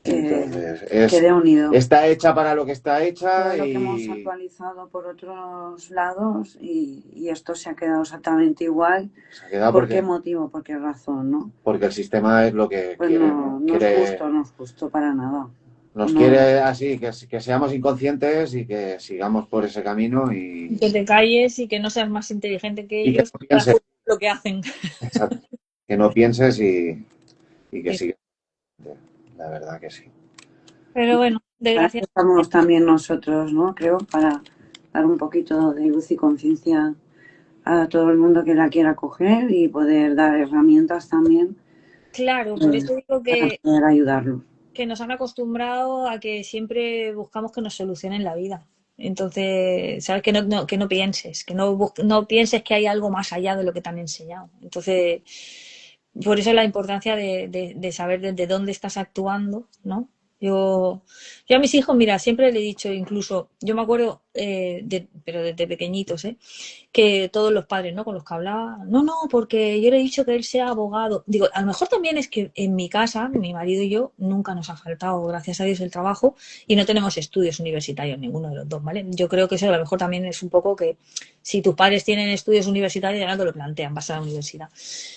Entonces, Quede unido. está hecha para lo que está Todo hecha lo que hemos y actualizado por otros lados y esto se ha quedado exactamente igual. se ha quedado ¿Por qué motivo? ¿Por qué razón? ¿No? porque el sistema es lo que Pues quiere, no, no es justo, no es justo para nada. nos No. quiere así, que seamos inconscientes y que sigamos por ese camino Que te calles y que no seas más inteligente que y que ellos no para pienses, lo que hacen. exacto, que no pienses y que Sí. sigas. La verdad que sí. Pero bueno, Para eso desgraciadamente. estamos también nosotros, ¿no? Creo, para dar un poquito de luz y conciencia a todo el mundo que la quiera coger y poder dar herramientas también Claro, por eso digo para poder ayudarlos. que nos han acostumbrado a que siempre buscamos que nos solucionen la vida. Entonces, sabes que no pienses, no pienses que hay algo más allá de lo que te han enseñado. Entonces, por eso la importancia de saber desde dónde estás actuando, ¿no? Yo a mis hijos, mira, siempre le he dicho, incluso, yo me acuerdo, pero desde pequeñitos, que todos los padres, ¿no? Con los que hablaba, no, porque yo le he dicho que él sea abogado. Digo, a lo mejor también es que en mi casa, mi marido y yo, nunca nos ha faltado, gracias a Dios, el trabajo y no tenemos estudios universitarios, ninguno de los dos, ¿vale? Yo creo que eso a lo mejor también es un poco que si tus padres tienen estudios universitarios, ya no te lo plantean, vas a la universidad.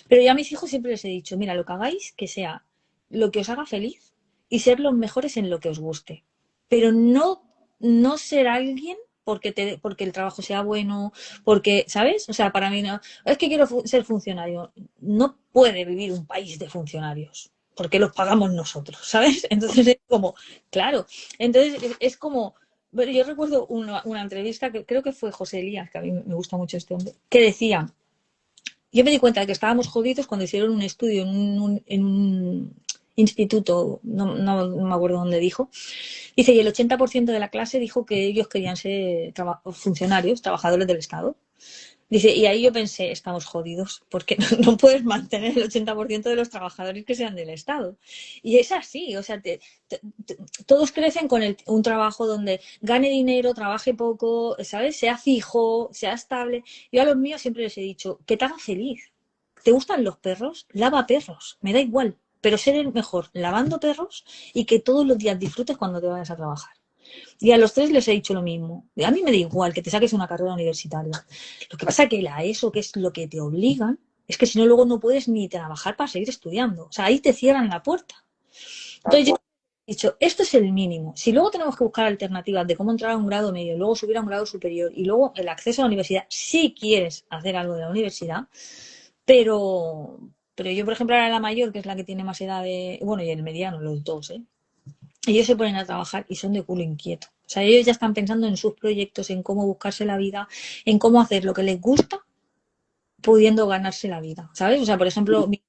Pero yo a mis hijos siempre les he dicho, mira, lo que hagáis, que sea lo que os haga feliz y ser los mejores en lo que os guste. Pero no ser alguien porque el trabajo sea bueno, porque, ¿sabes? O sea, para mí no, es que quiero ser funcionario. No puede vivir un país de funcionarios, porque los pagamos nosotros, ¿sabes? Entonces es como, claro, entonces es como, bueno, yo recuerdo una entrevista que creo que fue José Elías, que a mí me gusta mucho este hombre, que decía, yo me di cuenta de que estábamos jodidos cuando hicieron un estudio en un instituto, no me acuerdo dónde dijo. Dice, y el 80% de la clase dijo que ellos querían ser funcionarios, trabajadores del Estado. Dice, y ahí yo pensé, estamos jodidos, porque no puedes mantener el 80% de los trabajadores que sean del Estado. Y es así, o sea, todos crecen con un trabajo donde gane dinero, trabaje poco, ¿sabes? Sea fijo, sea estable. Yo a los míos siempre les he dicho, que te haga feliz. ¿Te gustan los perros? Lava perros, me da igual. Pero ser el mejor lavando perros y que todos los días disfrutes cuando te vayas a trabajar. Y a los tres les he dicho lo mismo. A mí me da igual que te saques una carrera universitaria. Lo que pasa es que la ESO, que es lo que te obligan, es que si no luego no puedes ni trabajar para seguir estudiando. O sea, ahí te cierran la puerta. Entonces yo he dicho, esto es el mínimo. Si luego tenemos que buscar alternativas de cómo entrar a un grado medio, luego subir a un grado superior y luego el acceso a la universidad, si quieres hacer algo de la universidad, pero yo, por ejemplo, ahora la mayor, que es la que tiene más edad bueno, y el mediano, los dos, ellos se ponen a trabajar y son de culo inquieto. O sea, ellos ya están pensando en sus proyectos, en cómo buscarse la vida, en cómo hacer lo que les gusta, pudiendo ganarse la vida, ¿sabes? O sea, por ejemplo, mi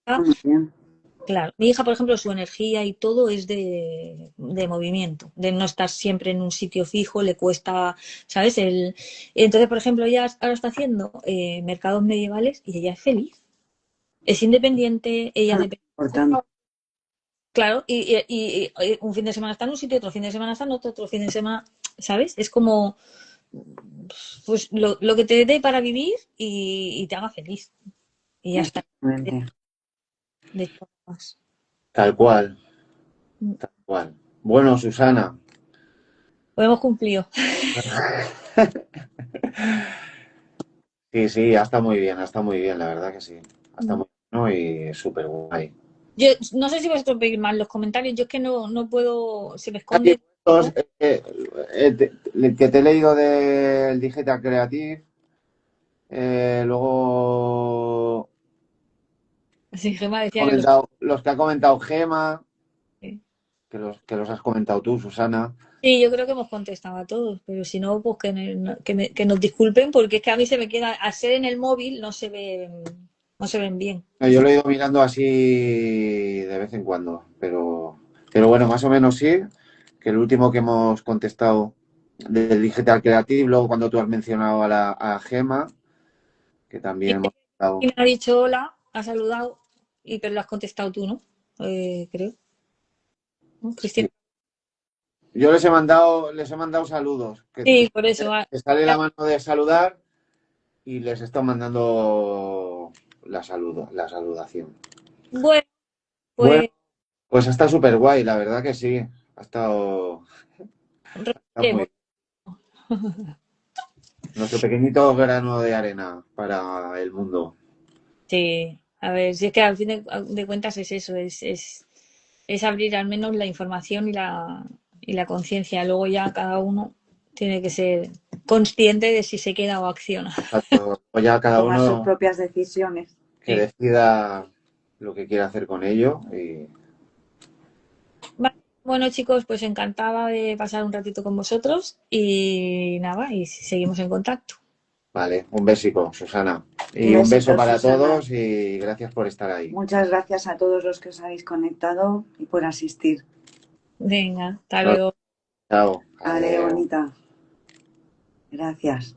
hija, por ejemplo, su energía y todo es de movimiento, de no estar siempre en un sitio fijo, le cuesta, ¿sabes? Entonces, por ejemplo, ella ahora está haciendo mercados medievales y ella es feliz. Es independiente, ella depende. Claro, y un fin de semana está en un sitio, otro fin de semana está en otro fin de semana, ¿sabes? Es como pues lo que te dé para vivir y te haga feliz. Y ya está. De hecho, más. Tal cual, tal cual. Bueno, Susana. Lo hemos cumplido. Sí, sí, está muy bien, la verdad que sí. Está muy bueno y súper guay. Yo no sé si vosotros veis mal los comentarios, yo es que no puedo, se me esconde. Que te he leído del Digital Creative, Luego Sí, Gemma decía que los... los que ha comentado Gema, Sí. que los has comentado tú, Susana. Sí, yo creo que hemos contestado a todos, pero si no, pues que nos disculpen, porque es que a mí se me queda, al ser en el móvil, no se ven bien. Yo lo he ido mirando así de vez en cuando, pero bueno, más o menos sí, que el último que hemos contestado del Digital Creative, luego cuando tú has mencionado a Gema, que también hemos contestado. Y me ha dicho hola, ha saludado, pero lo has contestado tú, ¿no? Creo. ¿No, Cristina? Sí. Yo les he mandado saludos, Sí, por eso. que sale la mano de saludar y les estoy mandando la saludación. Bueno, Bueno, pues pues está súper guay, la verdad que sí. Está muy repetiremos. nuestro pequeñito grano de arena para el mundo. Sí, a ver, si es que al fin de cuentas es eso, es abrir al menos la información y la conciencia. Luego ya cada uno tiene que ser consciente de si se queda o acciona. O ya cada Tomar sus uno propias decisiones. que Sí. decida lo que quiere hacer con ello. Y Vale, bueno, chicos, pues encantada de pasar un ratito con vosotros y nada, y seguimos en contacto. vale, un besico, Susana. Y Un un beso besito, para Susana. todos y gracias por estar ahí. Muchas gracias a todos los que os habéis conectado y por asistir. Venga, hasta luego. Chao. Ale, Adeu. bonita. Gracias.